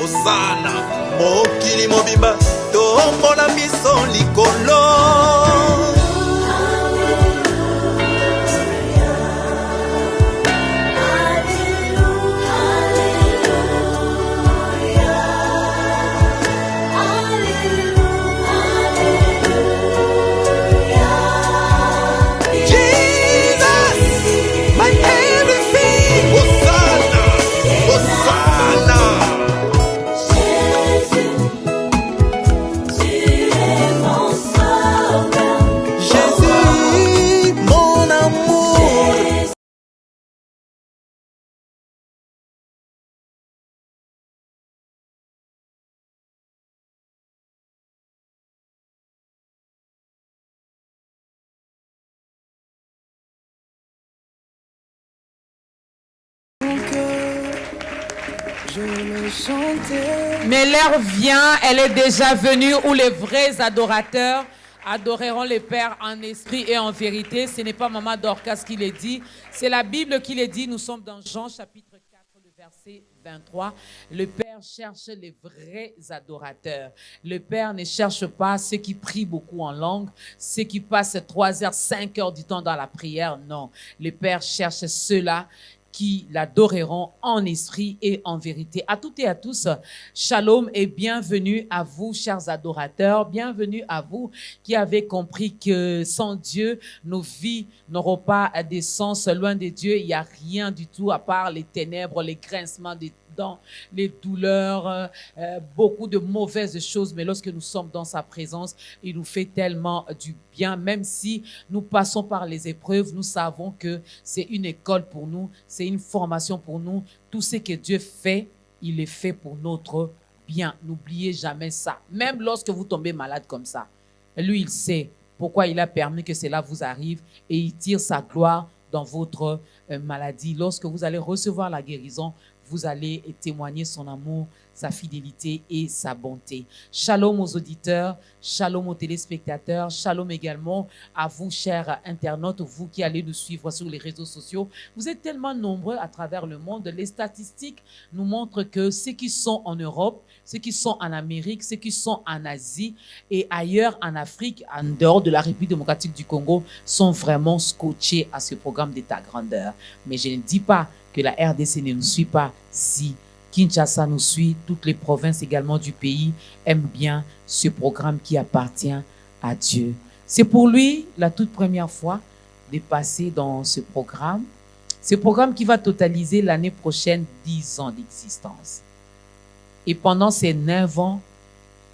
Osana mokili mobimba tombola miso likolo. Mais l'heure vient, elle est déjà venue, où les vrais adorateurs adoreront le Père en esprit et en vérité. Ce n'est pas Maman Dorcas qui le dit, c'est la Bible qui le dit. Nous sommes dans Jean chapitre 4, le verset 23. Le Père cherche les vrais adorateurs. Le Père ne cherche pas ceux qui prient beaucoup en langue, ceux qui passent 3 heures, 5 heures du temps dans la prière. Non, le Père cherche ceux-là qui l'adoreront en esprit et en vérité. À toutes et à tous, shalom et bienvenue à vous, chers adorateurs. Bienvenue à vous qui avez compris que sans Dieu, nos vies n'auront pas de sens. Loin de Dieu, il n'y a rien du tout à part les ténèbres, les grincements des dents, les douleurs, beaucoup de mauvaises choses. Mais lorsque nous sommes dans sa présence, il nous fait tellement du bien. Même si nous passons par les épreuves, nous savons que c'est une école pour nous, c'est une formation pour nous. Tout ce que Dieu fait, il le fait pour notre bien. N'oubliez jamais ça. Même lorsque vous tombez malade comme ça, lui, il sait pourquoi il a permis que cela vous arrive et il tire sa gloire dans votre maladie. Lorsque vous allez recevoir la guérison, vous allez témoigner son amour, sa fidélité et sa bonté. Shalom aux auditeurs, shalom aux téléspectateurs, shalom également à vous, chers internautes, vous qui allez nous suivre sur les réseaux sociaux. Vous êtes tellement nombreux à travers le monde. Les statistiques nous montrent que ceux qui sont en Europe, ceux qui sont en Amérique, ceux qui sont en Asie et ailleurs en Afrique, en dehors de la République démocratique du Congo, sont vraiment scotchés à ce programme de ta grandeur. Mais je ne dis pas que la RDC ne nous suit pas. Si Kinshasa nous suit, toutes les provinces également du pays aiment bien ce programme qui appartient à Dieu. C'est pour lui la toute première fois de passer dans ce programme qui va totaliser l'année prochaine 10 ans d'existence. Et pendant ces 9 ans,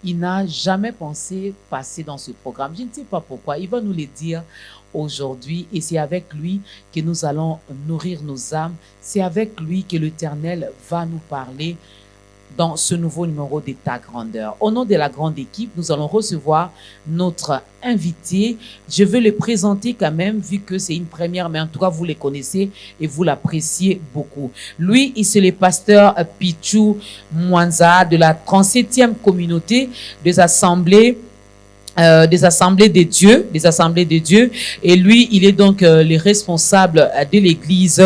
il n'a jamais pensé passer dans ce programme. Je ne sais pas pourquoi. Il va nous le dire aujourd'hui et c'est avec lui que nous allons nourrir nos âmes. C'est avec lui que l'Éternel va nous parler dans ce nouveau numéro de Ta grandeur. Au nom de la grande équipe, nous allons recevoir notre invité. Je veux le présenter quand même, vu que c'est une première, mais en tout cas, vous le connaissez et vous l'appréciez beaucoup. Lui, c'est le pasteur Pichou Mwanza de la 37e communauté des assemblées de Dieu. Et lui, il est donc le responsable de l'église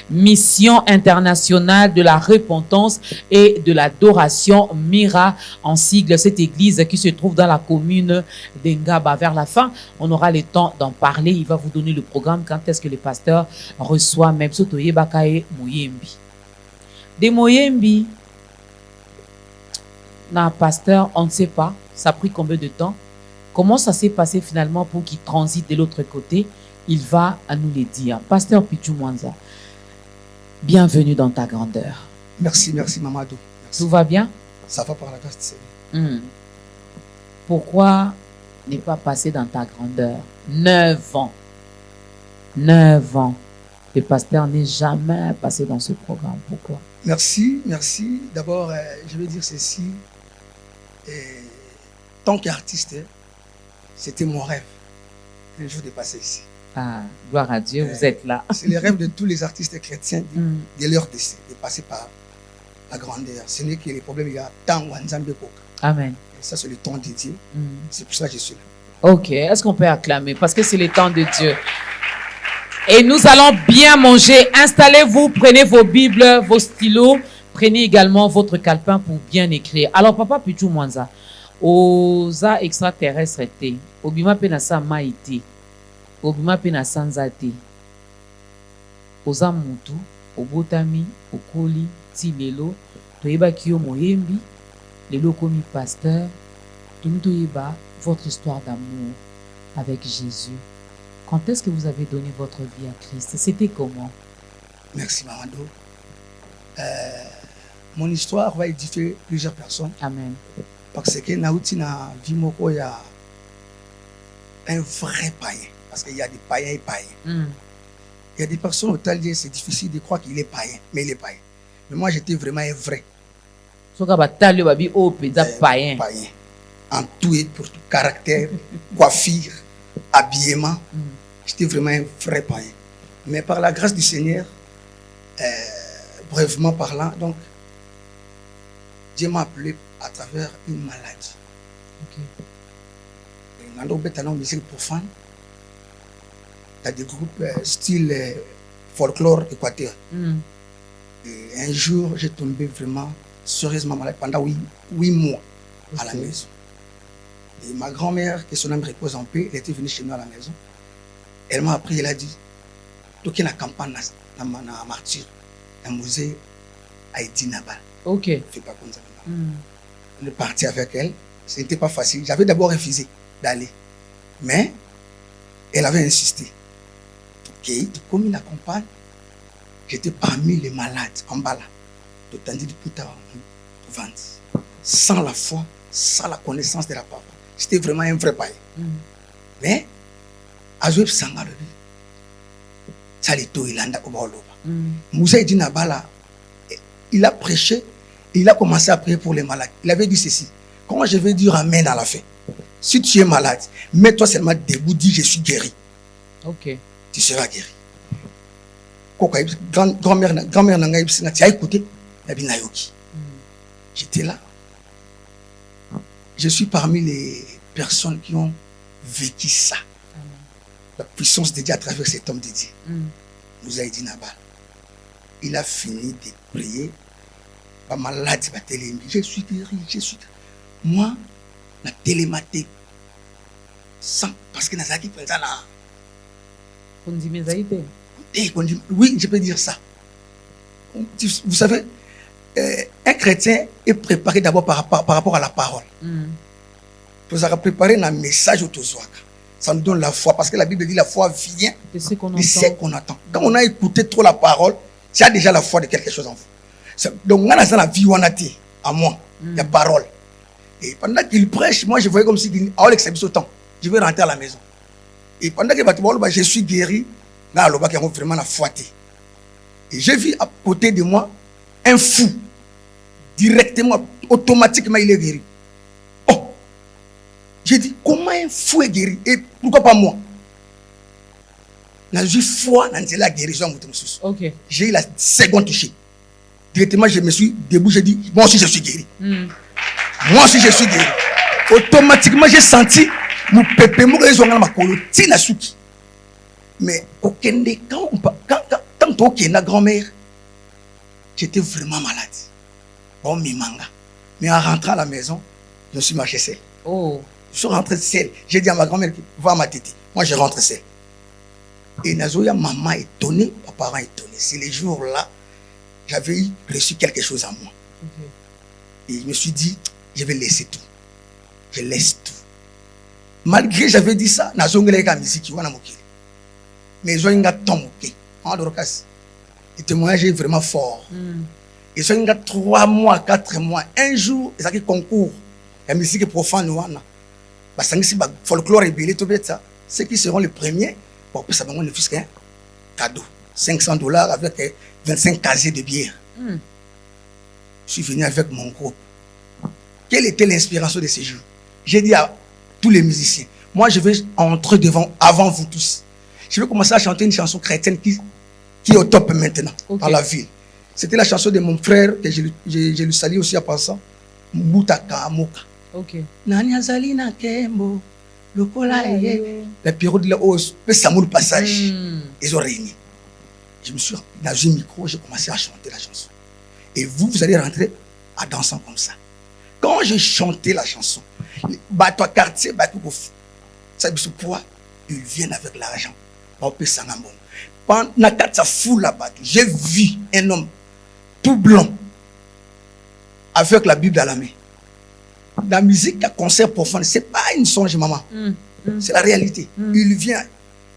Mission internationale de la repentance et de l'adoration, MIRA en sigle. Cette église qui se trouve dans la commune d'Engaba. Vers la fin, on aura le temps d'en parler. Il va vous donner le programme quand est-ce que le pasteur reçoit même Sotoye Bakaye Moyembi. Des Moyembi, non, pasteur, on ne sait pas. Ça a pris combien de temps? Comment ça s'est passé finalement pour qu'il transite de l'autre côté? Il va à nous le dire. Pasteur Pichou Mwanza, bienvenue dans Ta grandeur. Merci Mamadou. Merci. Tout va bien? Ça va par la grâce de Dieu. Pourquoi ne pas passer dans Ta grandeur? 9 ans. 9 ans. Le pasteur n'est jamais passé dans ce programme. Pourquoi? Merci. D'abord, je vais dire ceci. Tant qu'artiste, c'était mon rêve, un jour de passer ici. Ah, gloire à Dieu, vous êtes là. C'est le rêve de tous les artistes chrétiens de leur décès, de passer par la grandeur. Ce n'est que les problèmes, il y a tant Wanzambe Koka. Amen. Et ça, c'est le temps de Dieu. C'est pour ça que je suis là. Ok, est-ce qu'on peut acclamer? Parce que c'est le temps de Dieu. Et nous allons bien manger. Installez-vous, prenez vos Bibles, vos stylos. Prenez également votre calepin pour bien écrire. Alors, Papa Pichou Mwanza, oza extraterrestre te, obima pe na sa mai te, obima pe na sanza te, oza mutu, obotami, okoli, ti lelo, toyebaki yo moyembi, lelo komi pasteur, toyeba votre histoire d'amour avec Jésus. Quand est-ce que vous avez donné votre vie à Christ? C'était comment? Merci Mamando. Mon histoire va édifier plusieurs personnes. Amen. Parce que Naouti na Vimoko, il y a un vrai païen. Parce qu'il y a des païens et païens. Il y a des personnes au Talier, c'est difficile de croire qu'il est païen, mais il est païen. Mais moi, j'étais vraiment un vrai païen. En tout et pour tout, caractère, coiffure, habillement. J'étais vraiment un vrai païen. Mais par la grâce du Seigneur, brièvement parlant, donc, Dieu m'a appelé à travers une maladie. Dans le musique profane, il y a des groupes style folklore équateur. Et un jour, j'ai tombé vraiment sérieusement malade pendant 8 mois à la maison. Et ma grand-mère, que son âme repose en paix, elle était venue chez nous à la maison. Elle m'a appris, elle a dit, tout qui est la campagne dans Martyr, un musée à Edinabal. Ok. Fais pas comme ça. On est parti avec elle. Ce n'était pas facile. J'avais d'abord refusé d'aller. Mais elle avait insisté. Ok, comme il accompagne, j'étais parmi les malades en bas là. Tandis que tout à vente. Sans la foi, sans la connaissance de la parole. C'était vraiment un vrai païen. Mais, Azoueb Sangalobi, Salito Ilanda Obaloba. Moussa Edinabala, il a prêché. Il a commencé à prier pour les malades. Il avait dit ceci. Comment je vais dire amen à la fin? Si tu es malade, mets-toi seulement debout, dis je suis guéri. Ok. Tu seras guéri. Grand-mère Nangaï, tu as écouté? J'étais là. Je suis parmi les personnes qui ont vécu ça. La puissance de Dieu à travers cet homme de Dieu. Moussa Edinabal. Il a fini de prier. Malade, je suis guéri, je suis guéri. Moi, la télématé, sans, parce que Nazaki présent là. Oui, je peux dire ça. Vous savez, un chrétien est préparé d'abord par rapport à la parole. Vous avez préparé un message au Tozouaka. Ça nous donne la foi, parce que la Bible dit la foi vient de ce qu'on entend. Quand on a écouté trop la parole, tu as déjà la foi de quelque chose en vous. Donc, on a la vie à moi, il y a parole. Et pendant qu'il prêche, moi je voyais comme si je vais rentrer à la maison. Et pendant que je suis guéri, là, il y a vraiment la foi. Et j'ai vu à côté de moi un fou. Directement, automatiquement, il est guéri. Oh! J'ai dit, comment un fou est guéri? Et pourquoi pas moi? J'ai foi dans la guérison. Okay. J'ai eu la seconde touchée. Directement, je me suis debout, j'ai dit, moi aussi je suis guéri. Moi aussi je suis guéri. Automatiquement, j'ai senti mon pépé, mais quand on a grand-mère, j'étais vraiment malade. Bon, mais en rentrant à la maison, je suis marché seul. Oh. Je suis rentré seul. J'ai dit à ma grand-mère, va à ma tête. Moi, je rentre seul. Et Nazoya, maman étonnée, papa parents étonnés. C'est les jours-là, j'avais reçu quelque chose en moi. Et je me suis dit, je vais laisser tout. Je laisse tout. Malgré que j'avais dit ça, mais je le témoignage est vraiment fort. Et ça, il y a 3 mois, 4 mois, un jour, il y a un concours. La musique profane, folklore et billet, ceux qui seront les premiers, pour que ça va me faire un cadeau. $500 avec 25 casiers de bière. Je suis venu avec mon groupe. Quelle était l'inspiration de ces jours? J'ai dit à tous les musiciens, moi je vais entrer devant, avant vous tous. Je vais commencer à chanter une chanson chrétienne qui est au top maintenant, dans la ville. C'était la chanson de mon frère, que je lui salue aussi en passant, Mbutaka Amoka. Nani azali na kembo, lokola eye. La période de la hausse, le Samoul passage, ils ont réuni. Je me suis dans un micro, j'ai commencé à chanter la chanson. Et vous, vous allez rentrer en dansant comme ça. Quand j'ai chanté la chanson, toi quartier, ça dit pourquoi ils viennent avec l'argent. Pendant la foule là-bas, j'ai vu un homme tout blanc avec la Bible à la main. La musique à concert profane, ce n'est pas une songe, maman. C'est la réalité. Il vient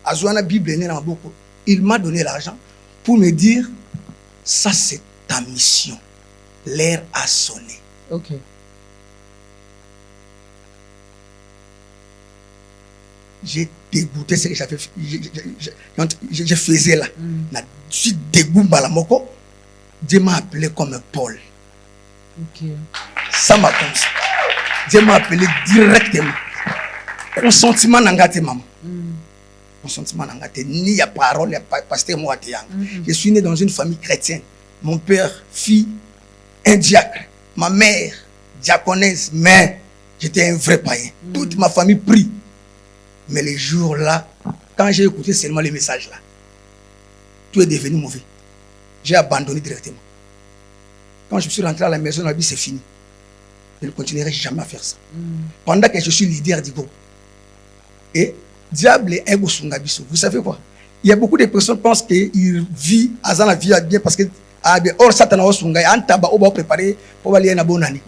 à Zouana Bible, il m'a donné l'argent pour me dire, ça c'est ta mission. L'heure a sonné. Ok. J'ai dégoûté ce que j'avais fait. Je faisais là. Je suis dégoûté. Dieu m'a appelé comme Paul. Ok. Ça m'a comme ça. Dieu m'a appelé directement. Consentiment n'engate maman. Consentiment n'engate ni la parole, pasteur moi. Je suis né dans une famille chrétienne. Mon père, fille, un diacre. Ma mère, diaconesse, mais j'étais un vrai païen. Toute ma famille prie. Mais les jours-là, quand j'ai écouté seulement les messages là, tout est devenu mauvais. J'ai abandonné directement. Quand je suis rentré à la maison, la vie c'est fini. Je ne continuerai jamais à faire ça. Pendant que je suis leader du groupe. Et diable est ego sungabiso. Vous savez quoi? Il y a beaucoup de personnes qui pensent qu'ils vivent à la vie bien parce que or Satan a sunga un tabac au préparé pour aller à la bonne année.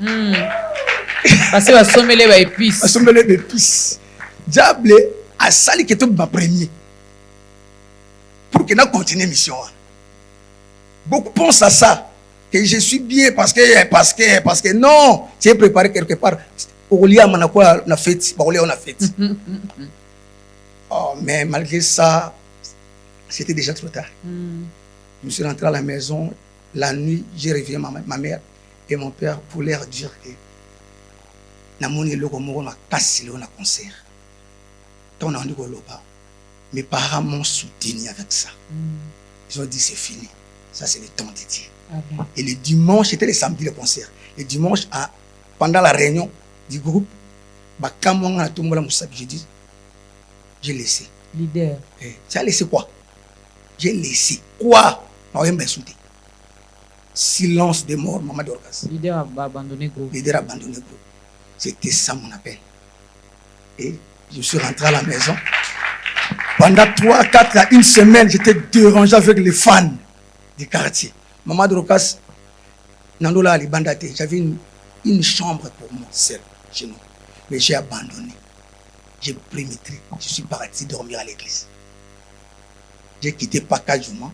Parce que va sommer les épices. Va sommer les épices. Diable a sali que tout ma premier pour que nous continuions mission. Beaucoup pensent à ça que je suis bien parce que non, tu es préparé quelque part. Au lieu de quoi on a fait, on a fait. Oh, mais malgré ça, c'était déjà trop tard. Je suis rentré à la maison la nuit, j'ai réveillé ma mère et mon père pour leur dire que namoni loko moko na kasi le na concert. Mes parents m'ont soutenu avec ça. Ils ont dit c'est fini. Ça c'est le temps de Dieu. Et le dimanche, c'était le samedi le concert. Le dimanche, pendant la réunion du groupe, j'ai dit, j'ai laissé. Leader. Tu as laissé quoi? J'ai laissé quoi? Silence de mort, maman Dorcas. Leader a abandonné le groupe. Leader a abandonné le groupe. C'était ça mon appel. Et je suis rentré à la maison. Pendant 3, 4, une semaine, j'étais dérangé avec les fans du quartier. Maman Dorcas, Nandola Alibandate, j'avais une chambre pour moi seul chez nous. Mais j'ai abandonné. J'ai pris mes trucs. Je suis parti dormir à l'église. J'ai quitté Pakajuma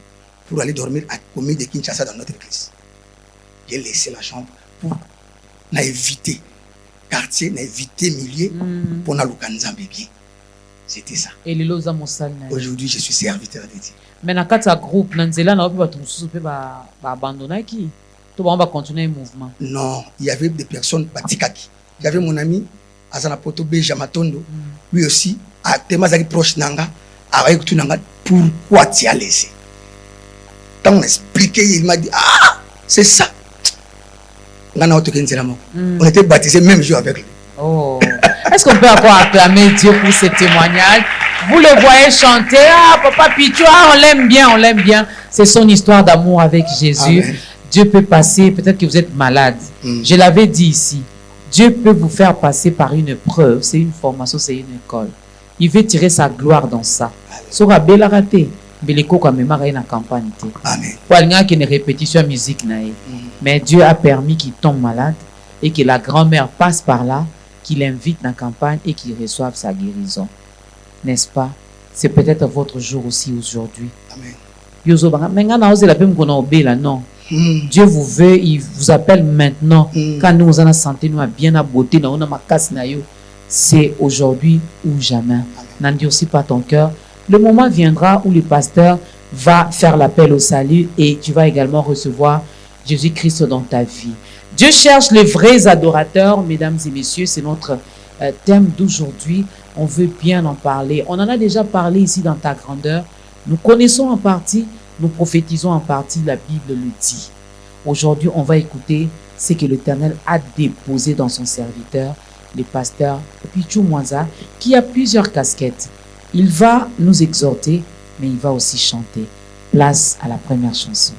pour aller dormir à Komi de Kinshasa dans notre église. J'ai laissé la chambre pour éviter quartier, éviter milieu pour n'aloukanza bien. C'était ça. Et les loza mosal. Aujourd'hui, je suis serviteur de Dieu. Mais dans le groupe, Nanzela n'a pas abandonné qui? Tout le monde va continuer le mouvement. Non, il y avait des personnes batikaki. J'avais mon ami Azana Poto Jamatondo, lui aussi, à Temazaki proche Nanga, avec tout Nanga, pourquoi tu as laissé? Quand on expliquait, il m'a dit, ah, c'est ça. On était baptisés même jour avec lui. Oh. Est-ce qu'on peut encore acclamer Dieu pour ce témoignage? Vous le voyez chanter, ah, Papa Pichou, ah, on l'aime bien. C'est son histoire d'amour avec Jésus. Amen. Dieu peut passer, peut-être que vous êtes malade. Je l'avais dit ici. Dieu peut vous faire passer par une épreuve. C'est une formation, c'est une école. Il veut tirer sa gloire dans ça. Sera belle à rater. Mais les cours, quand même, il y a une campagne. Amen. Il y a une répétition de musique. Mais Dieu a permis qu'il tombe malade et que la grand-mère passe par là, qu'il invite dans la campagne et qu'il reçoive sa guérison. N'est-ce pas? C'est peut-être votre jour aussi aujourd'hui. Amen. Non. Dieu vous veut, il vous appelle maintenant. Quand nous avons la santé, nous avons bien la beauté, nous avons ma casse. C'est aujourd'hui ou jamais. N'en dis aussi pas ton cœur. Le moment viendra où le pasteur va faire l'appel au salut et tu vas également recevoir Jésus-Christ dans ta vie. Dieu cherche les vrais adorateurs, mesdames et messieurs. C'est notre thème d'aujourd'hui. On veut bien en parler. On en a déjà parlé ici dans ta grandeur. Nous connaissons en partie, nous prophétisons en partie, la Bible le dit. Aujourd'hui, on va écouter ce que l'Éternel a déposé dans son serviteur, le pasteur Pichou Mwanza, qui a plusieurs casquettes. Il va nous exhorter, mais il va aussi chanter. Place à la première chanson.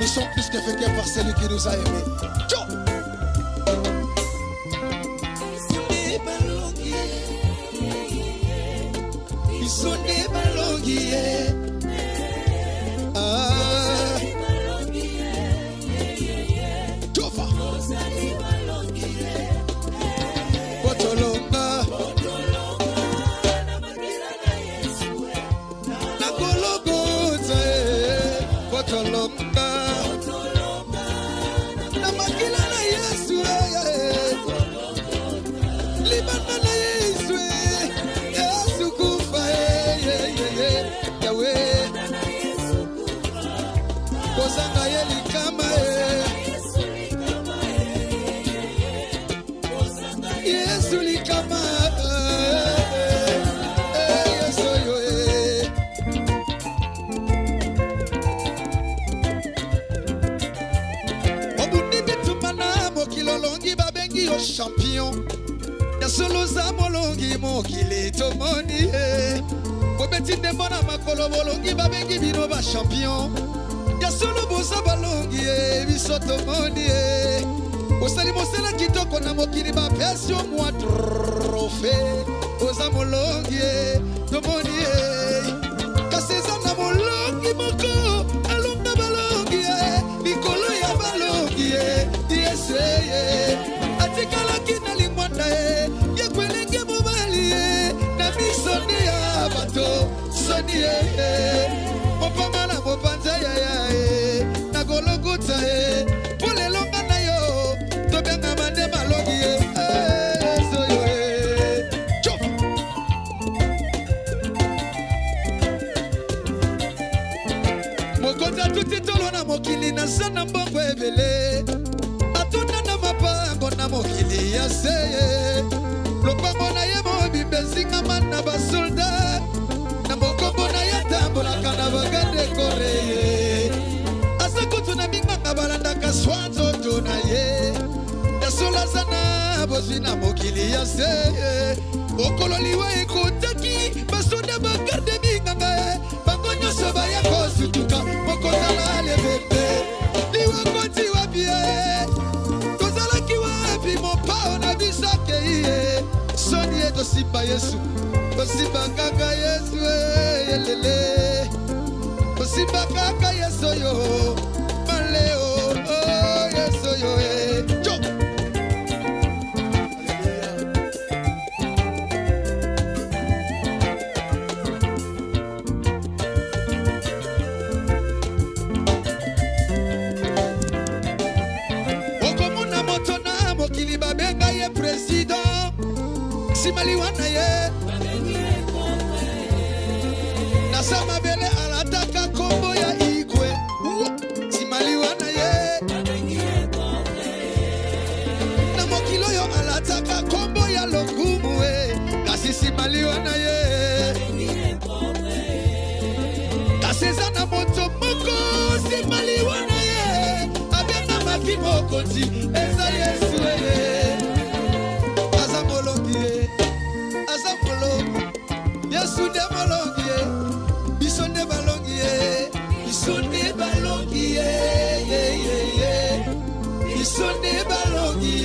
Nous sommes plus que vainqueurs par celui qui nous a aimés. Ils sont des balonguiers. Tova. Botolonga. Nakologoza. Botolonga. Namakila na Yesu. Libana na Yesu. Yesu kufa. Yahweh. Kozanga yeli kama. Yesu likama. Yesu yo. Obunite tumana mokilolongi babengi yo champion. Ya solo za molongi mokili tomoni. Obeti ndemona makolo bolongi babengi bino ba champion. Ya solo boza balongi biso tomoni. Osali mosela kitoko na mokili ba pesio mwa trophée. Oza molongi tomoni. Kaseza na molongi moko alonga balongi likolo ya balongi yeseye atikala kina limwanda ye kwelenge mobali na misoni ya bato soni mopama na mopanza ya na gologuta polelonga na yo tobenga mande malongi mokonza tutitolo na mokili na sana mbongo ebele atunda na mapango na mokili ya seye lopango na ye mobimbe zingama na basoldat na mokombo na ye tambolaka na bagande koreye asa kutu na minganga balandaka swa nzoto na ye yasolaza na bozwi na mokili ya seye okolo liwa ekotaki basoda bagarde minganga bango nyonso baya kosutuka mokozala lebebe liwa koti wapi kozalaki wapi mopao na biso akei soni tosimba yesu tosimba kaka yesu elele tosimba kaka yesu yo maleo yesu yo jo. Mokili babenga ye president simaliwana ye nasama bele alataka kombo ya igwe simaliwana ye na mokilo yo alataka kombo ya lokumu kasi simaliwana ye kaseza na moto moko simaliwana ye abenga maki mokonzi eza yesu yesu de balongi biso de balongi biso de balongi biso de balongi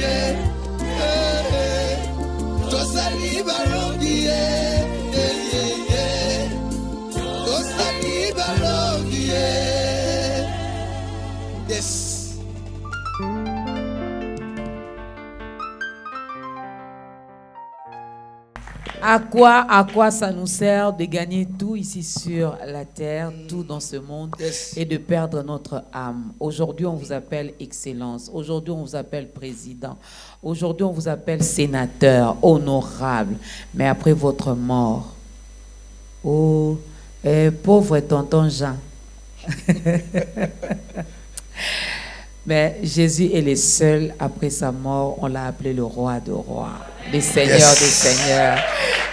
tosali balongi tosali balongi yes. À quoi ça nous sert de gagner tout ici sur la terre, tout dans ce monde, et de perdre notre âme? Aujourd'hui, on vous appelle excellence. Aujourd'hui, on vous appelle président. Aujourd'hui, on vous appelle sénateur, honorable. Mais après votre mort, oh, pauvre tonton Jean. Mais Jésus est le seul, après sa mort, on l'a appelé le roi des rois, le seigneur des seigneurs.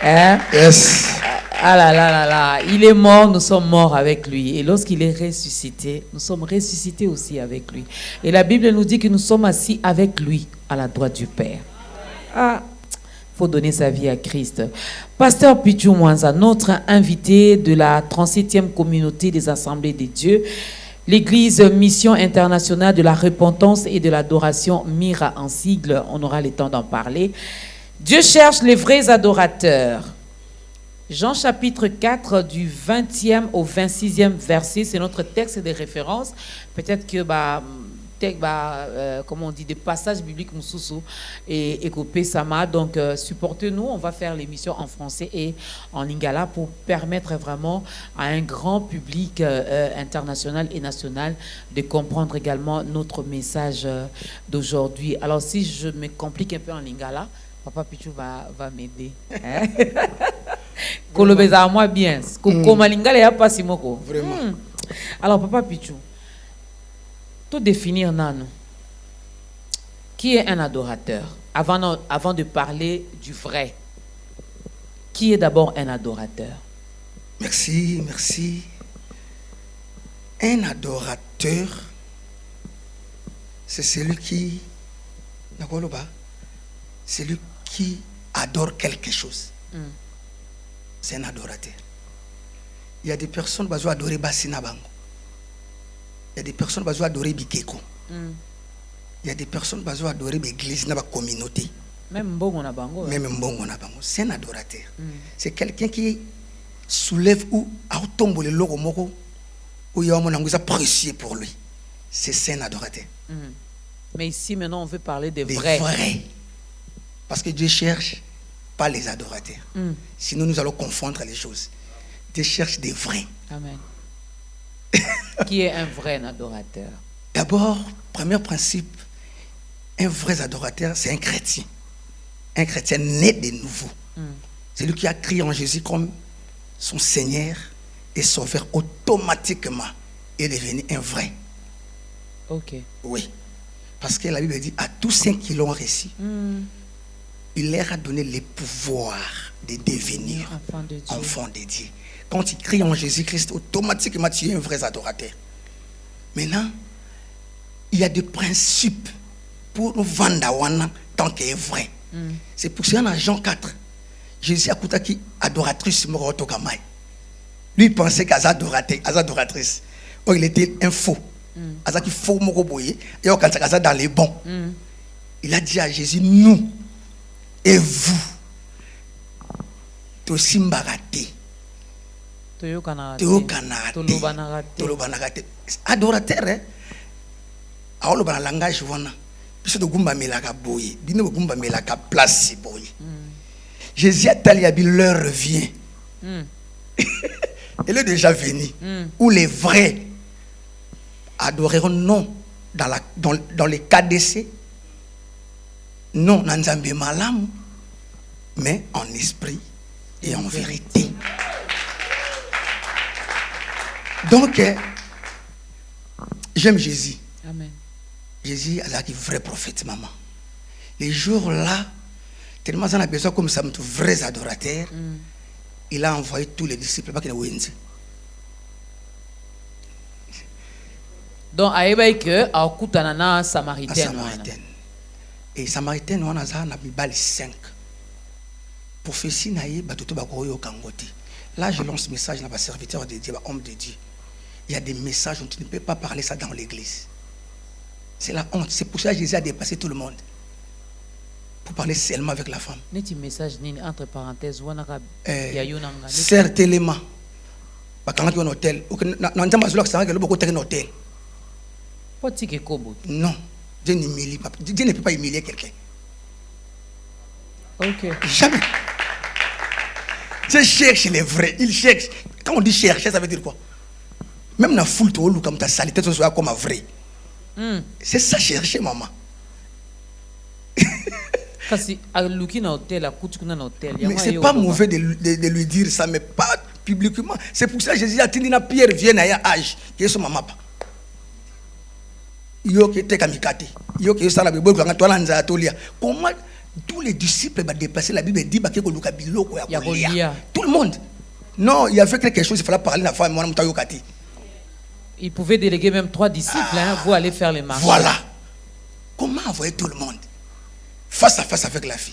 Hein? Yes. Ah là là là là, il est mort, nous sommes morts avec lui. Et lorsqu'il est ressuscité, nous sommes ressuscités aussi avec lui. Et la Bible nous dit que nous sommes assis avec lui à la droite du Père. Ah, faut donner sa vie à Christ. Pasteur Pichou Mwanza, notre invité de la 37e communauté des Assemblées de Dieu, l'Église Mission Internationale de la Repentance et de l'Adoration, MIRA en sigle, on aura le temps d'en parler. Dieu cherche les vrais adorateurs. Jean chapitre 4 du 20e au 26e verset, c'est notre texte de référence. Peut-être que comme on dit, des passages bibliques Moussoussou et Ekopé Sama. Donc, supportez-nous. On va faire l'émission en français et en lingala pour permettre vraiment à un grand public international et national de comprendre également notre message d'aujourd'hui. Alors, si je me complique un peu en lingala, Papa Pichou va m'aider. Kolobeza à moi bien. Comme lingala, il n'y a pas si moko. Vraiment. Alors, Papa Pichou, tout définir Nano. Qui est un adorateur? Avant de parler du vrai, qui est d'abord un adorateur? Merci, merci. Un adorateur, c'est celui qui adore quelque chose. C'est un adorateur. Il y a des personnes qui ont adoré Bassina Bango. Il y a des personnes qui ont adoré Bikeko. Il y a des personnes qui ont adoré l'église, la communauté. Même Mbongo na Bango. Même Mbongo na Bango. C'est un adorateur. C'est quelqu'un qui soulève ou tombe le logo moko ou il y a un homme apprécié pour lui. C'est un adorateur. Mais ici maintenant on veut parler des vrais. vrais. Parce que Dieu cherche pas les adorateurs. Sinon nous allons confondre les choses. Dieu cherche des vrais. Amen. Qui est un vrai adorateur? D'abord, premier principe, un vrai adorateur, c'est un chrétien. Un chrétien né de nouveau. C'est lui qui a crié en Jésus comme son Seigneur et Sauveur. Automatiquement, il est devenu un vrai. Ok. Oui. Parce que la Bible dit, à tous ceux qui l'ont reçu, il leur a donné le pouvoir de devenir enfants de Dieu. Quand tu cries en Jésus-Christ, automatiquement tu es un vrai adorateur. Maintenant, il y a des principes pour nous vendre tant qu'il est vrai. C'est pour ça dans Jean 4, Jésus a coupé qui adoratrice Morotokamai. Lui il pensait qu'à adoratrice. Or il était un faux. Asa qui faux Moroboye. Et quand ça dans les bons. Il a dit à Jésus, nous et vous, tous mbaraté. Adorateur, hein? Alors, le langage, c'est de gumba melaka boye, bino gumba melaka place boye. Jésus a dit l'heure revient. Elle est déjà venue. Où les vrais adoreront non dans les cas d'essai, non dans Nzambe malam, mais en esprit et en vérité. Donc, j'aime Jésus. Amen. Jésus est un vrai prophète, maman. Les jours-là, tellement on a besoin comme ça, de vrais adorateurs, il a envoyé tous les disciples. Donc, aïe que a kutanana samaritaine. Et samaritaine, on a 5. Prophétie naïe, batoto bakoyo kangoti. Là, je lance message dans les serviteurs de Dieu, homme de Dieu. Il y a des messages où tu ne peux pas parler ça dans l'église. C'est la honte. C'est pour ça que Jésus a dépassé tout le monde. Pour parler seulement avec la femme. N'est-ce pas message entre parenthèses certainement. Quand on a un hôtel, non, Dieu ne peut pas humilier quelqu'un. Ok. Jamais. Dieu cherche les vrais. Il cherche. Quand on dit chercher, ça veut dire quoi? Même dans la foule, tu as comme ta saleté, tu sois comme un vrai. C'est ça chercher, maman. Mais c'est pas mauvais de lui dire ça, mais pas publiquement. C'est pour ça que Jésus a dit que Pierre vient à un âge qui est son maman. Comment tous les disciples ont dépassé la Bible et dit que tout le monde. Non, il y avait quelque chose, il fallait parler à la femme. Il pouvait déléguer même 3 disciples, vous allez faire les marches. Voilà. Comment envoyer tout le monde face à face avec la fille?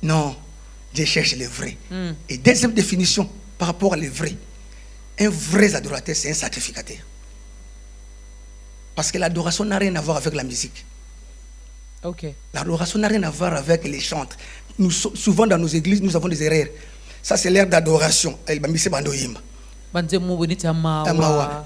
Non, Dieu cherche le vrai. Et deuxième définition par rapport à le vrai. Un vrai adorateur, c'est un sacrificateur. Parce que l'adoration n'a rien à voir avec la musique. Ok. L'adoration n'a rien à voir avec les chants. Nous, souvent dans nos églises, nous avons des erreurs. Ça, c'est l'ère d'adoration. Amawa.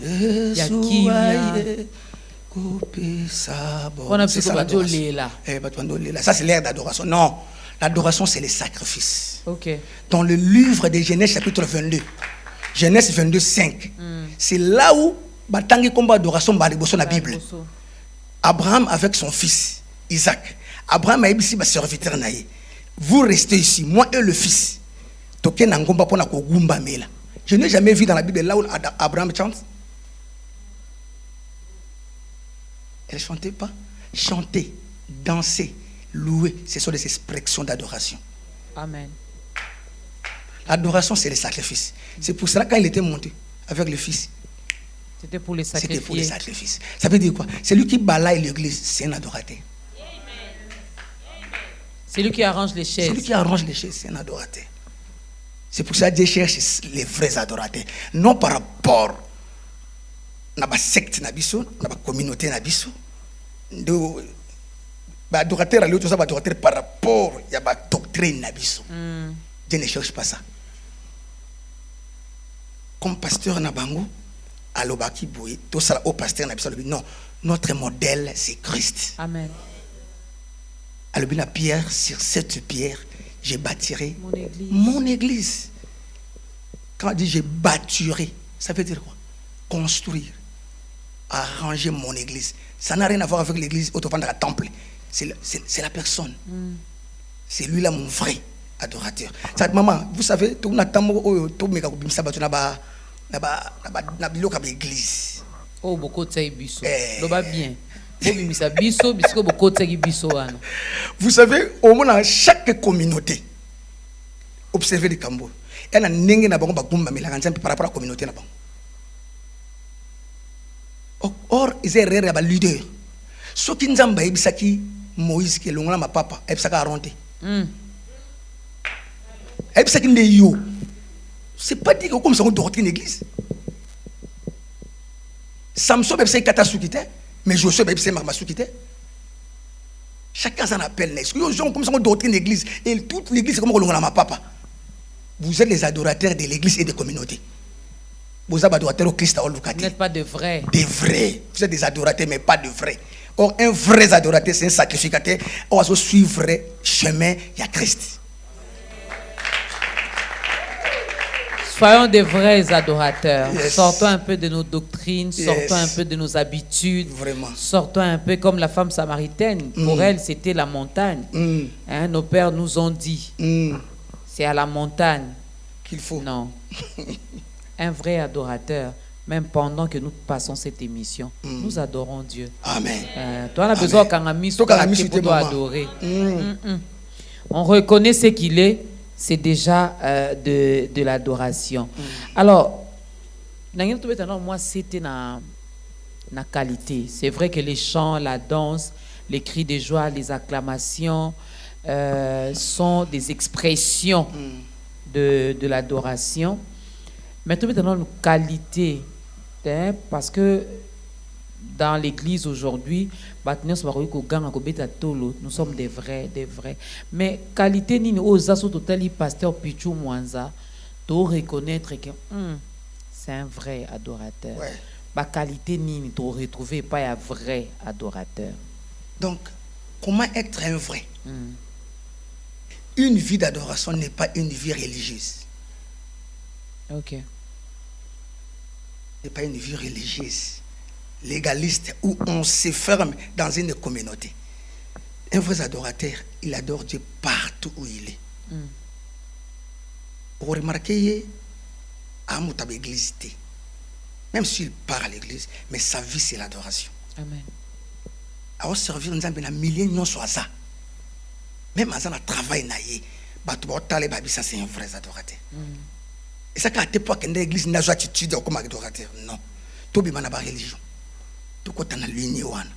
Ça, c'est l'ère d'adoration. Non, l'adoration, c'est les sacrifices. Ok. Dans le livre de Genèse, chapitre 22, Genèse 22, 5, c'est là où Batangi combat d'adoration dans la Bible. Abraham avec son fils, Isaac. Abraham a ici ma serviteur naïe. Vous restez ici, moi et le fils. Je n'ai jamais vu dans la Bible là où Abraham chante. Elle ne chantait pas. Chanter, danser, louer, ce sont des expressions d'adoration. Amen. L'adoration, c'est le sacrifice. C'est pour cela quand il était monté avec le fils. C'était pour les sacrifices. C'était pour les sacrifices. Ça veut dire quoi? C'est lui qui balaye l'église, c'est un adorateur. C'est lui qui arrange les chaises. C'est lui qui arrange les chaises, c'est un adorateur. C'est pour ça que Dieu cherche les vrais adorateurs. Non par rapport à la secte, à la communauté, à l'adorateur, adorateur par rapport à la doctrine. Dieu ne cherche pas ça. Comme pasteur Nabango, à l'Obaki Boui, tout ça au pasteur Nabiso, non, notre modèle c'est Christ. Amen. Alors, la pierre, sur cette pierre, je bâtirai mon église. Quand on dit je bâtirai, ça veut dire quoi? Construire, arranger mon église. Ça n'a rien à voir avec l'église autour de la temple. C'est la personne. C'est lui là mon vrai adorateur. Ça, maman, vous savez, tout le monde église. Oh, beaucoup de biso. Bien. Vous savez, au moins dans chaque communauté, observez les Cambo. Elle a n'engagé na bango bagumba milanganza par rapport à la communauté na bango. Or, ils sont rare à leader. Ce qui nous a dit, c'est que Moïse qui est l'ongle ma papa, il s'est arrêté. Il s'est dit yo. C'est pas dit que comme ça on doit une église. Samson il s'est katasukité. Mais Josué, chacun s'en appelle. Comme ça, on doit une église. Et toute l'église, c'est comme on ma papa. Vous êtes les adorateurs de l'église et des communautés. Vous êtes adorateurs au Christ. Vous n'êtes pas de vrais. Des vrais. Vous êtes des adorateurs, mais pas de vrais. Or, un vrai adorateur, c'est un sacrificateur. On va suivre le chemin, il y a Christ. Soyons des vrais adorateurs. Yes. Sortons un peu de nos doctrines, sortons un peu de nos habitudes. Vraiment. Sortons un peu comme la femme samaritaine. Pour elle, c'était la montagne. Hein, nos pères nous ont dit, c'est à la montagne qu'il faut. Non. Un vrai adorateur, même pendant que nous passons cette émission, nous adorons Dieu. Amen. Toi, on a besoin qu'un ami soit adorer. On reconnaît ce qu'il est. C'est déjà de l'adoration. Alors, moi, c'était la qualité. C'est vrai que les chants, la danse, les cris de joie, les acclamations sont des expressions de l'adoration. Mais tout maintenant, une qualité, parce que dans l'église aujourd'hui, nous sommes des vrais. Mais qualité ni aux assos totali pasteur Pichou Mwanza, tu reconnaître que c'est un vrai adorateur. Ouais. Qualité ni tu retrouver pas un vrai adorateur. Donc, comment être un vrai? Une vie d'adoration n'est pas une vie religieuse. Ok. n'est pas une vie religieuse, légaliste, où on s'enferme dans une communauté. Un vrai adorateur, il adore Dieu partout où il est. Vous remarquez, à l'église, même s'il part à l'église, mais sa vie c'est l'adoration. Amen. Alors servir nous avons milliers de soit ça. Même à un travail naïe, ça c'est un vrai adorateur. Et ça quand tu pas que l'église n'a pas attitude comme adorateur, non. Tout bien na religion. Tout côté na ligne one.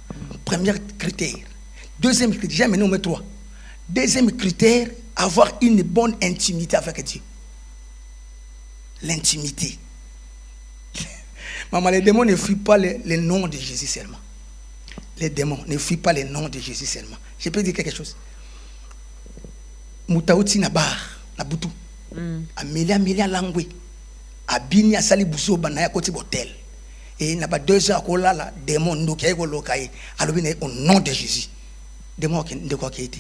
Premier critère. Deuxième critère, jamais numéro 3. Deuxième critère, avoir une bonne intimité avec Dieu. L'intimité. Maman, les démons ne fuient pas les noms de Jésus seulement. Les démons ne fuient pas les noms de Jésus seulement. Je peux dire quelque chose. Moutaouti na bar, na butu. Amélia langwe. Abini asali buso banaya koti botel. Et n'a pas 2 heures qu'on la démon nous qui est locaï. Alors au nom de Jésus. Démon de quoi qui était?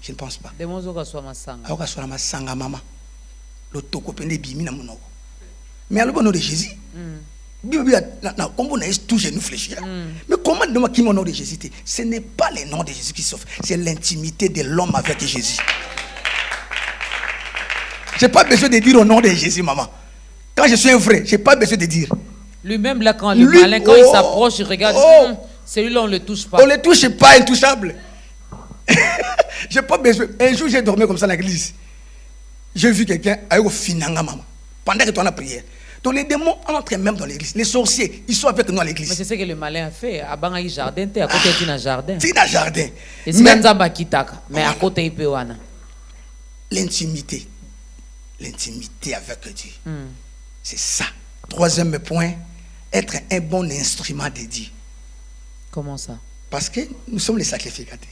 Je ne pense pas. Démon zoka soit masanga. Aoka soit masanga maman. Le toko pende bimi na monoko. Mais alors au nom de Jésus. Bible na comme on est toujours nous fléchir. Mais comment nous qui au nom de Jésus? Ce n'est pas le nom de Jésus qui sauve, c'est l'intimité de l'homme avec Jésus. J'ai pas besoin de dire au nom de Jésus, maman. Quand je suis un vrai, j'ai pas besoin de dire. Lui-même là quand le malin quand il s'approche, il regarde, celui-là on le touche pas. On le touche pas, intouchable. J'ai pas besoin. Un jour j'ai dormi comme ça dans l'église. J'ai vu quelqu'un avec au finanga maman. Pendant que tu en as prière. Donc les démons entrent même dans l'église. Les sorciers, ils sont avec nous à l'église. Mais c'est ce que le malin a fait. À Bangaï jardin, t'es à côté d'un jardin. C'est un jardin. Et c'est un zamba qui taka. Mais à côté il peut wana. L'intimité. L'intimité avec Dieu. C'est ça. 3e point, être un bon instrument de Dieu. Comment ça? Parce que nous sommes les sacrificateurs.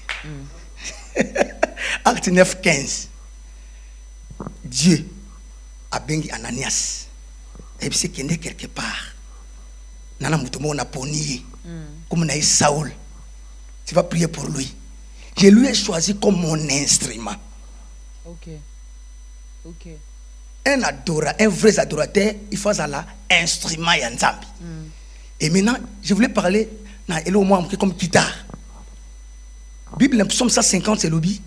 Acte 9, 15. Dieu a bengi Ananias. Et puis c'est qu'il est quelque part. Nana Moutomo on a ponié. Comme on a eu Saoul. Tu vas prier pour lui. Je lui ai choisi comme mon instrument. Ok. Ok. Un vrai adorateur, il faut ça là, instrument yanzambi. Et maintenant, je voulais parler comme guitare. Bible, Psaume 150, c'est l'obi.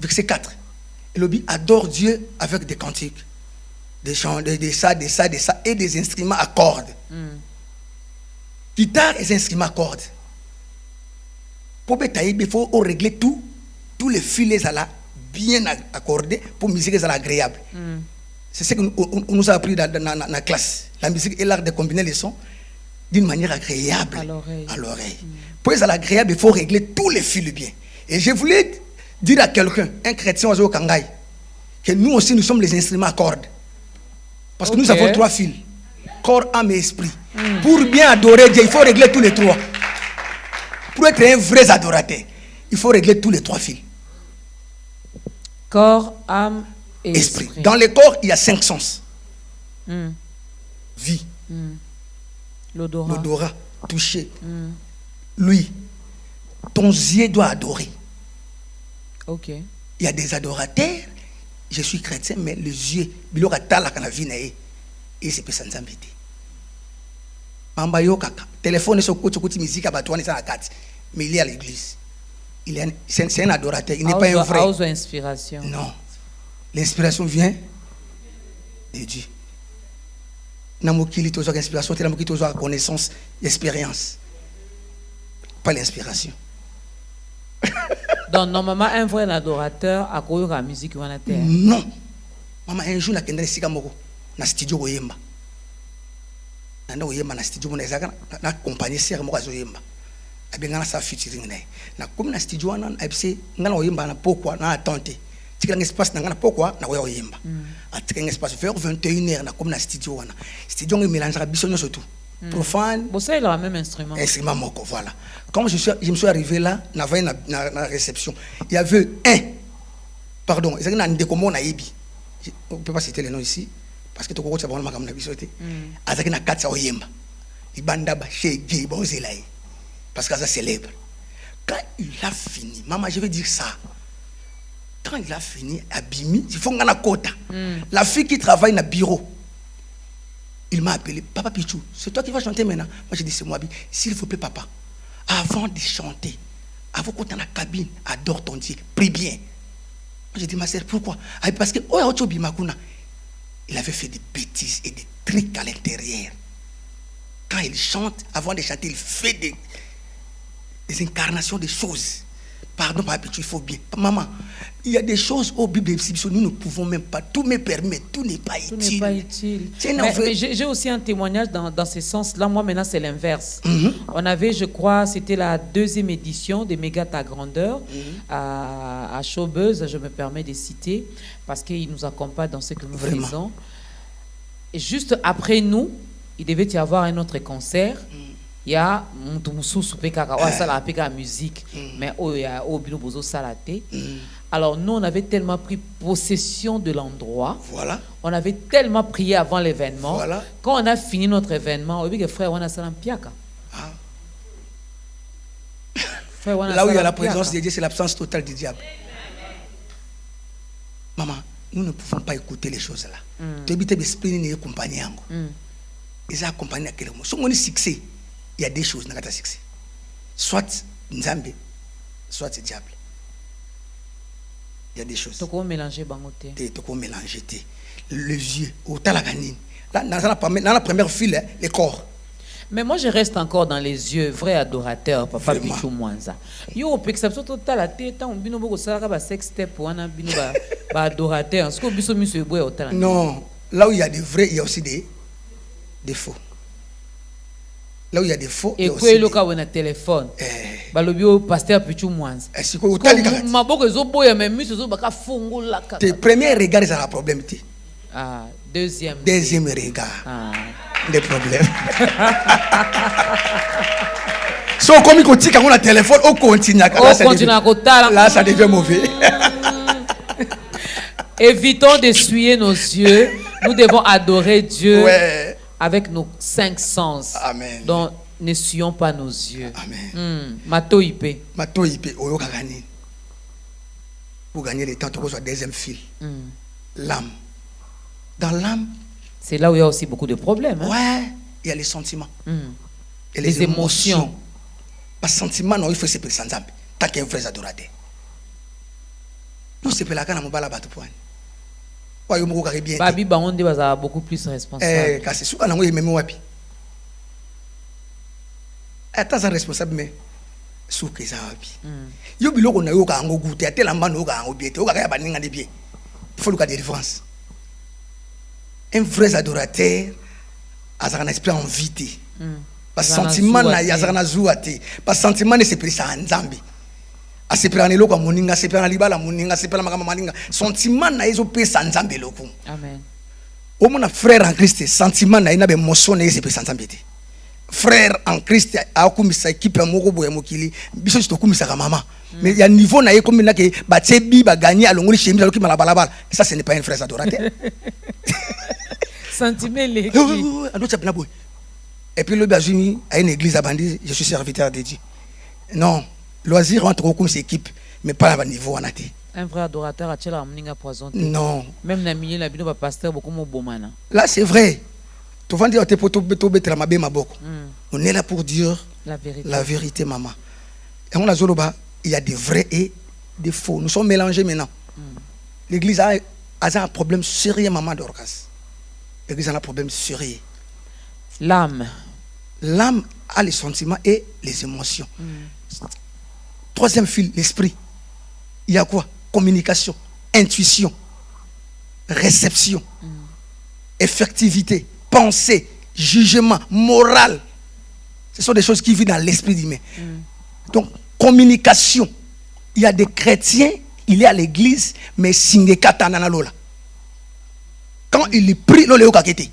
Verset 4. Et l'obi adore Dieu avec des cantiques, des chants, des ça, et des instruments à cordes. Guitare et instruments à cordes. Pour bétailler, il faut régler tous les filets à la bien accordé pour musique est agréable. C'est ce que nous a appris dans la classe. La musique est l'art de combiner les sons d'une manière agréable à l'oreille. Pour être agréable, il faut régler tous les fils bien. Et je voulais dire à quelqu'un, un chrétien au Kangaï, que nous aussi nous sommes les instruments à cordes. Parce que nous avons 3 fils. Corps, âme et esprit. Pour bien adorer Dieu, il faut régler tous les 3. Pour être un vrai adorateur, il faut régler tous les 3 fils. Corps, âme et esprit. Dans le corps, il y a 5 sens. Vie. L'odorat. Toucher. Lui. Ton yeux doit adorer. Ok. Il y a des adorateurs. Je suis chrétien, mais les yeux, il y a la vie et c'est pas sans embêter. Mambayo kaka. Téléphone sur côté musique à Batouane ça la carte. Mais il est à l'église. C'est un adorateur, il n'est pas un vrai. Inspiration. Non. L'inspiration vient de Dieu. Namokili toujours inspiration, namokili toujours connaissance, expérience. Pas l'inspiration. Donc normalement un vrai adorateur a connu la musique ou la terre. Non. Maman un jour na kenda sika moko na studio oyemba. Na oyemba na studio na ezaka na compagnie sere moko azoyemba. Abengana sa featuring na comme na studio wana abse ngana oyemba na pourquoi na attente. Tika espace na ngana pourquoi na oyemba. Atika espace vers 21h na comme na studio wana. Studio ngi mélange biso nyo surtout. Profane. Bon ça il a le même instrument. Instrument moko voilà. Quand je me suis arrivé là, na réception, il y avait pardon, il y a un décommon na yebi. On peut pas citer les noms ici parce que tout le monde a vu ça. Avec na katsa oyemba. Ibanda ba shege bonzelai. Parce que ça célèbre. Quand il a fini, maman, je vais dire ça. Quand il a fini, Abimi, il faut qu'on a quota. La fille qui travaille dans le bureau, il m'a appelé, Papa Pichou, c'est toi qui vas chanter maintenant. Moi, j'ai dit, c'est moi, s'il vous plaît, papa, avant de chanter, avant qu'on dans la cabine, adore ton Dieu, prie bien. Moi, j'ai dit, ma sœur, pourquoi? Parce que, il avait fait des bêtises et des trucs à l'intérieur. Quand il chante, avant de chanter, il fait des incarnations de choses. Pardon, papa, il faut bien. Maman, il y a des choses au Bible d'exhibition, nous ne pouvons même pas. Tout me permet, tout n'est pas Tout utile. n'est pas utile. Mais J'ai aussi un témoignage dans ce sens-là. Moi, maintenant, c'est l'inverse. On avait, je crois, c'était la 2e édition des Méga Ta Grandeur à Chaubeuse, je me permets de citer, parce qu'il nous accompagne dans ce que nous faisons. Et juste après nous, il devait y avoir un autre concert. Il y a la musique, mais il y a Bino Salaté. Alors nous, on avait tellement pris possession de l'endroit. Voilà. On avait tellement prié avant l'événement. Voilà. Quand on a fini notre événement, on a dit que frère, on a salam piaka. Là où il y a la présence de Dieu, c'est l'absence totale du diable. Maman, nous ne pouvons pas écouter les choses là. Tu habites l'esprit ni compagnie. Ils ont accompagné à quel moment. Si on a succès, il y a des choses dans le succès. Soit Nzambe, soit le diable. Il y a des choses. Tu peux mélanger bangote. Tu peux mélanger les yeux, autant la ganine. Là, dans la première file, les corps. Mais moi, je reste encore dans les yeux, vrai adorateur, papa Bichou Mwanza. Yo, perception totale à tête, on bino boko sala ba sex step, on a bino ba adorateur. Est-ce que biso monsieur boy autant? Non, là où il y a des vrais, il y a aussi des faux. Là où il y a des faux, il y a aussi des... Et quoi, quand on a téléphone, balobio pasteur Bichou Mwanza. Est-ce que autant les ma boko zo boy, mais monsieur zo baka fongo la kaka. Tes premiers regards, ça a un problème. Ah, deuxième regard. Ah. Des problèmes. Si on communique quand on a téléphone, on continue. Là, ça devient mauvais. Évitons d'essuyer nos yeux. Nous devons adorer Dieu avec nos 5 sens. Amen. Donc, n'essuyons pas nos yeux. Amen. Matoïpe. Matoïpe, oyo kagani. Pour gagner le temps, tu as deuxième fil. L'âme. Dans l'âme, c'est là où il y a aussi beaucoup de problèmes. Hein? Ouais, il y a les sentiments. Et les émotions. Parce que sentiment, non, il faut se faire sans âme. Tant qu'il y a un vrai adorateur. Nous, c'est pour la canne à mon bala bateau point. Ouais, il y a bien. Babi Baonde va beaucoup plus responsable. Car c'est souvent on est même wapi. Attends, un responsable, mais sous que ça wapi. Yo bilo qu'on a eu qu'à en goûter, à tel en bas, nous qu'à en biais, au qu'à banning à des pieds. Il faut le cas des différences. Un vrai adorateur a un esprit en vité. Parce que sentiment na yazana zouate. Parce que sentiment ne se pris ça en Zambie. A se prendre loko moninga, se prendre libala moninga, se prendre makama maninga. Sentiment na yezo pe sans Zambie loko. Amen. Au mon frère en Christ, sentiment na ina be émotion na yezo pe sans Zambie. Frère en Christ a kumisa équipe moko boya mokili. Biso to kumisa ka mama. Mais il y a niveau na ye comme na ke ba tsebi ba gagner à l'ongoli chez misa la balabala. Ça ce n'est pas un frère adorateur. Sentiment les et puis le Bazumi a une église à Bandi, je suis serviteur de Dieu. Non, loisir entre comme cette équipe, mais pas à niveau en athée. Un vrai adorateur a tchela amninga poison. Non. Même na milieu la bino ba pasteur beaucoup mo bomana. Là c'est vrai. Tu vas dire te poto beto betra mabe maboko. On est là pour dire la vérité. La vérité maman. Et on a zoloba, il y a des vrais et des faux. Nous sommes mélangés maintenant. L'église a un problème sérieux maman d'Orcas. L'église a un problème sérieux. L'âme. L'âme a les sentiments et les émotions. Troisième fil, l'esprit. Il y a quoi? Communication, intuition, réception, effectivité, pensée, jugement, morale. Ce sont des choses qui vivent dans l'esprit humain. Donc, communication. Il y a des chrétiens, il est à l'église, mais singé katana lola. Quand il prie, l'olé au kakete.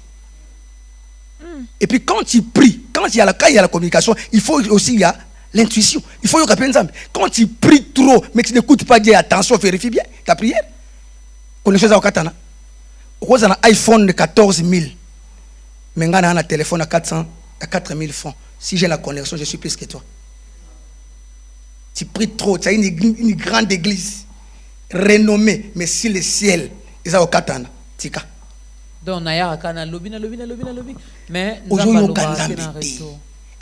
Et puis quand il prie, quand il y a la communication, il faut aussi il y a l'intuition. Il faut y avoir quand tu pries trop, mais tu n'écoutes pas Dieu, attention, vérifie bien ta prière. Connaissez ça au Katana. Vous avez un iPhone de 14 000, mais vous avez un téléphone à 4 000 francs. Si j'ai la connexion, je suis plus que toi. Tu pries trop, tu as une grande église renommée, mais si le ciel est au Katana, tika. Donc, lobby. Mais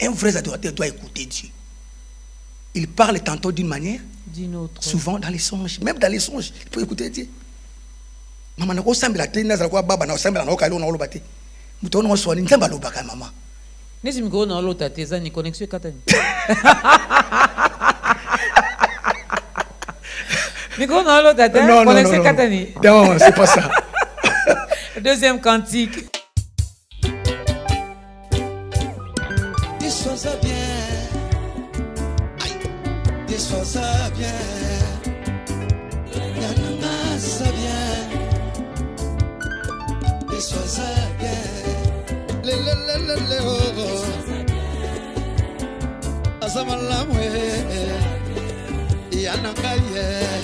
un vrai adorateur doit écouter Dieu. Il parle tantôt d'une manière, d'une autre. Souvent dans les songes. Même dans les songes, il faut écouter Dieu. Maman, on semble la tête, on baba, on semble la okaïlo, on l'obate. Mouton, on soit une tamba l'obaka, maman. N'est-ce pas qu'on a l'autre tête, ni connexion katani. Micro non, l'autre tata. Non, non, Connaissez non. Katani. Non, c'est pas ça. Deuxième cantique. Dis-toi bien. Aïe. Dis-toi bien. Yanana ça bien. Dis-toi bien. Le oh. Azamalamwe. Yananga yeah.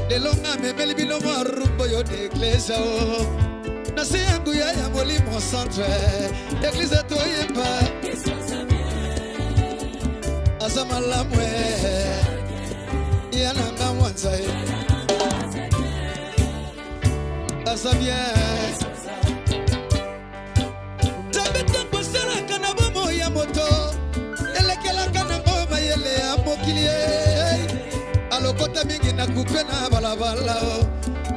Lelonga mebeli bino marumbo yo d'eglise o. Nasi yangu ya moli mon centre. Eglise to yemba. Azama lamwe. Yananga mwanza. Azabia. Tabeta kosera kana bomo ya moto. Elekela kana ngoma yele ya mokilie. Alokota mingi na kupe na balabala o.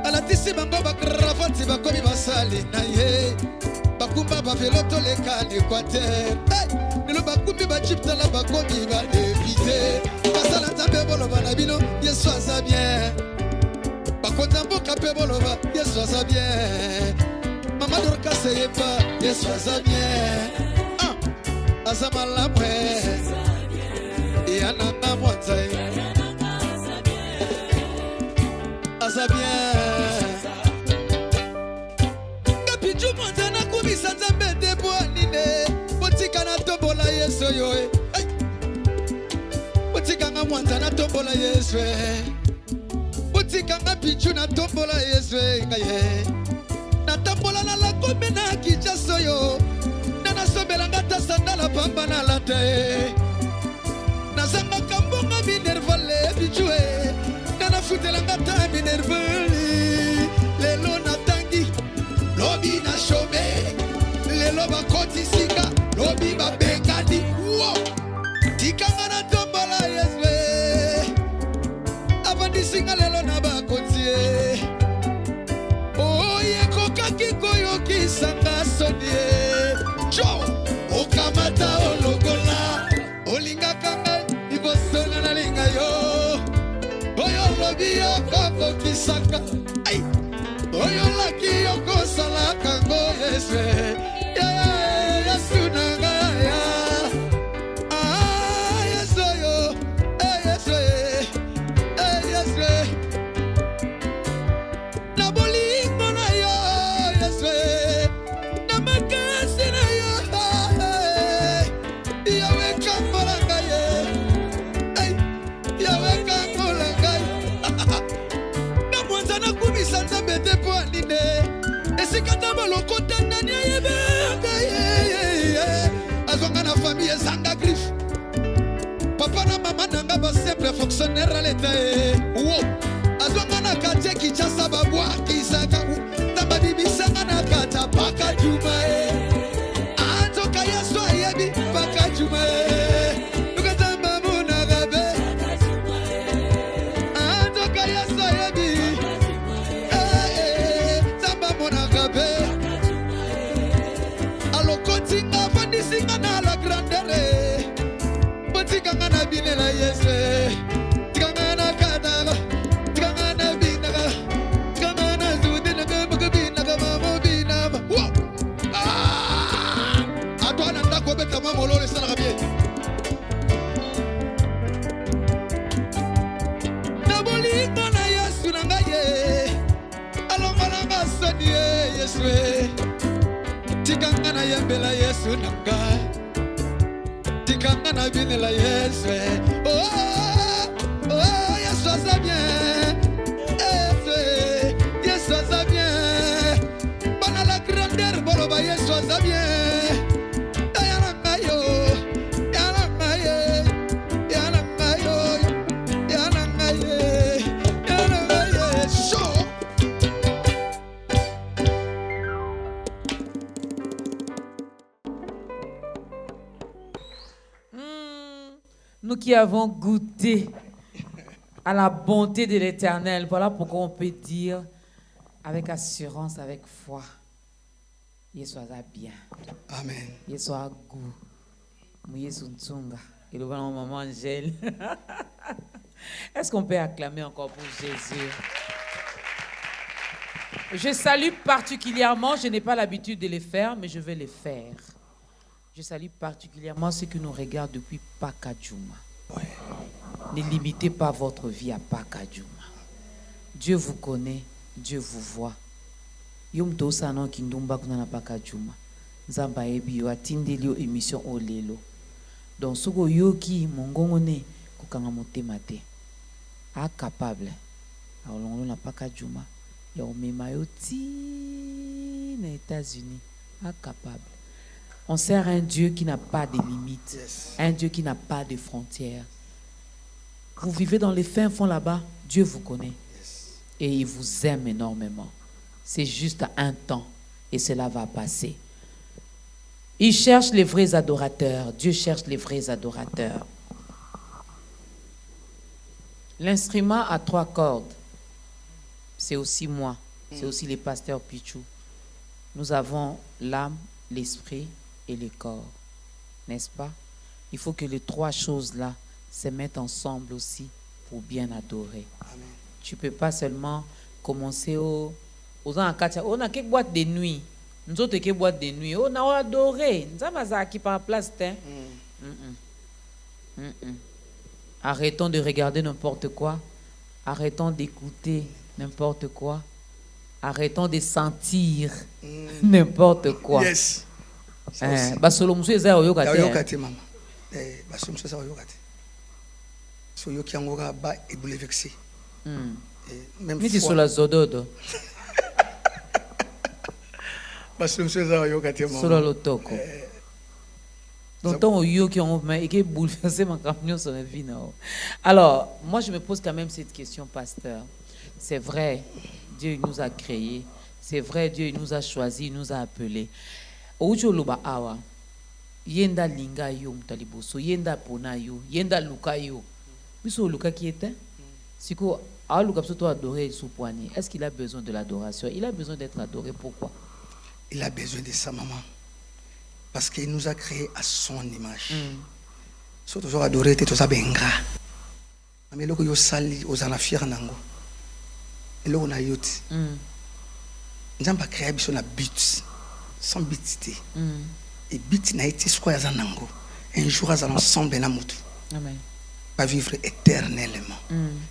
Alatisi bango bakrafati bakomi basali na ye. Bakumba bavelo toleka na Equateur. Nilo bakumbi bachipta la bakomi ba dépité. Basala nzambe boloba na bino Yesu aza bien. Bakonza mboka pe boloba Yesu aza bien. Mama Dorcas yeba Yesu aza bien. Aza malamwe. Yananga mwanza Aza bien. Kapiju montana kubisa nzambe debo nine. Botika na tombola Yesu yo. Botika nga montana tombola Yesu. Botika nga pichu na tombola Yesu ngaye. Na tombola na la kombe na kijaso yo. Na nasombela ngata sandala pamba na late. Na zanga kambonga minervale pichue. Na futelanga tami nerveli. Lelo na tangi lobi na shome. Lelo bakoti sika lobi babengadi. Wow. Tikanga na tombola Yesu. Abandi singa lelo na bakoti. Oh yeko kaki koyo kisanga sodie. Cho okamata ologola. Olinga kanga ibosona na linga yo. Oyo lobi yoko kisaka. Ay. Oyo laki yoko salaka go Yesu. Yesu nanga ya. Yesu yo. Yesu. Yesu. Na bolingo na yo Yesu. Na makasi na yo. Yawe kambolanga ye. Ay. Yawe kambolanga na mwanzana kubisa nzambe te po anine. Esikata balokota nani ayebeka ye. Azonga na famille ezanga griffe. Papa na mama nanga ba simple fonctionnaire à l'état. Wow. Azonga na quartier Kinshasa babwa kisaka. Tamba bibisanga na kata paka juma Antoka Yesu ayebi paka juma Nukatamba muna gabe. Antoka Yesu ayebi. Tamba muna gabe. Alokoti nga fandisinga na la grandeur. Botikanga na bine la Yesu. Tikanga na kadava. Tikanga na binaga. Tikanga na zude na gamba binaga mamo binava. Wow. Atwana ndako beta mamo lole sala kabie. Na bolingo na Yesu nanga ye. Alonga nanga sodie Yesu. Tikanga na yembela Yesu nanga. Tikanga na bine la Yesu. Oh, Yesu aza bien. Yesu aza bien. Bana la grandeur boloba Yesu aza bien. Yananga yo. Yananga ye. Yananga yo. Yananga ye. Yananga ye. So. qui avons goûté à la bonté de l'Éternel, voilà pourquoi on peut dire avec assurance, avec foi, il soit bien. Amen. Il soit goût. Et le bon maman Angèle. Est-ce qu'on peut acclamer encore pour Jésus? Je salue particulièrement, je n'ai pas l'habitude de les faire, mais je vais les faire. Je salue particulièrement ceux qui nous regardent depuis Pakadjouma. Ouais. Ne limitez pas votre vie à Pakadjouma. Dieu vous connaît, Dieu vous voit. Yom dosa non kindumba kuna Pakadjouma. Nzamba ebi yo atindeli yo émission olelo. Donc soko yoki mongongone kokanga motema te. A capable. A olongolo na Pakadjouma. Ya omema yo ti na États-Unis. A capable. On sert un Dieu qui n'a pas de limites, yes. Un Dieu qui n'a pas de frontières. Vous vivez dans les fins fonds là-bas, Dieu vous connaît. Yes. Et il vous aime énormément. C'est juste un temps et cela va passer. Il cherche les vrais adorateurs. Dieu cherche les vrais adorateurs. L'instrument à 3 cordes, c'est aussi moi, c'est aussi les pasteurs Pichou. Nous avons l'âme, l'esprit et le corps, n'est-ce pas? Il faut que les 3 choses-là se mettent ensemble aussi pour bien adorer. Amen. Tu ne peux pas seulement commencer aux Anakatia. On a quelques boîtes de nuit. Nous autres, quelques boîtes de nuit. On a adoré. Nous avons qui par place. Arrêtons de regarder n'importe quoi. Arrêtons d'écouter n'importe quoi. Arrêtons de sentir n'importe quoi. Yes. Basolo muso eza oyokate. Oyokate mama. Basolo muso eza oyokate. So yoki angora ba e bouleversé. Même fois. Ni sur la zododo. Basolo muso eza oyokate mama. Solo lotoko. Donc ton yoki on mais qui bouleversé ma camion sur la vie non. Alors, moi je me pose quand même cette question pasteur. C'est vrai, Dieu nous a créés. C'est vrai, Dieu nous a choisis, il nous a appelés. Ojo loba awa yenda linga yo mtaliboso yenda pona yo yenda luka yo biso luka qui était siko a luka biso to adorer sous poignet. Est-ce qu'il a besoin de l'adoration? Il a besoin d'être adoré. Pourquoi? Il a besoin de sa maman parce qu'il nous a créés à son image. So toujours adorer te to sa benga mais loko yo sali ozana fier nango eloko na yoti nzamba créer biso na but sans bitité. Et bit n'a été square zanango. Un jour à l'ensemble na mutu. Amen. Va vivre éternellement.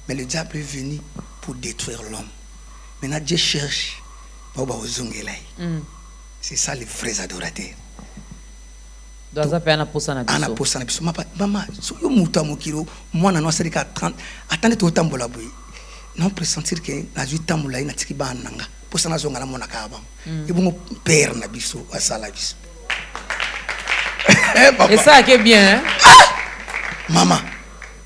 Mais le diable est venu pour détruire l'homme. Maintenant Dieu cherche baba ozongelai. C'est ça les vrais adorateurs. Dans un peu ana posana biso. Ana posana biso. Maman, so yo muta mokilo, moi na no seri ka 30. Attendez tout tambola boy. Non pressentir que na 8 tambola ina tikiba nanga. Posana zonga na mona ka ba. Et bon père na biso asala biso. Et ça qui est bien hein? Maman,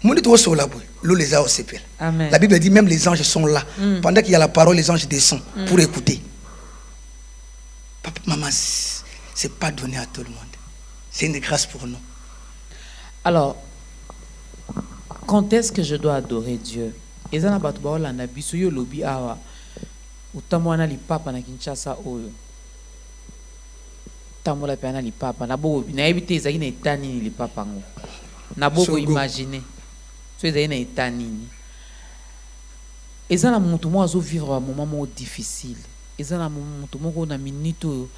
mon dit au sol là boy. L'eau les a au sépel. Amen. La Bible dit même les anges sont là. Pendant qu'il y a la parole, les anges descendent pour écouter. Papa, maman, c'est pas donné à tout le monde. C'est une grâce pour nous. Alors, quand est-ce que je dois adorer Dieu? Ezana batuba la na biso yo lobi awa. Utamwana li papa na Kinshasa oyo. Tamola pe na li papa na bo na ebite ezaki na etani li papa ngo. Na bo imaginer. So ezaki na etani. Ezana mutu mo azo vivre un moment difficile. Ezana mutu mo na minute oyo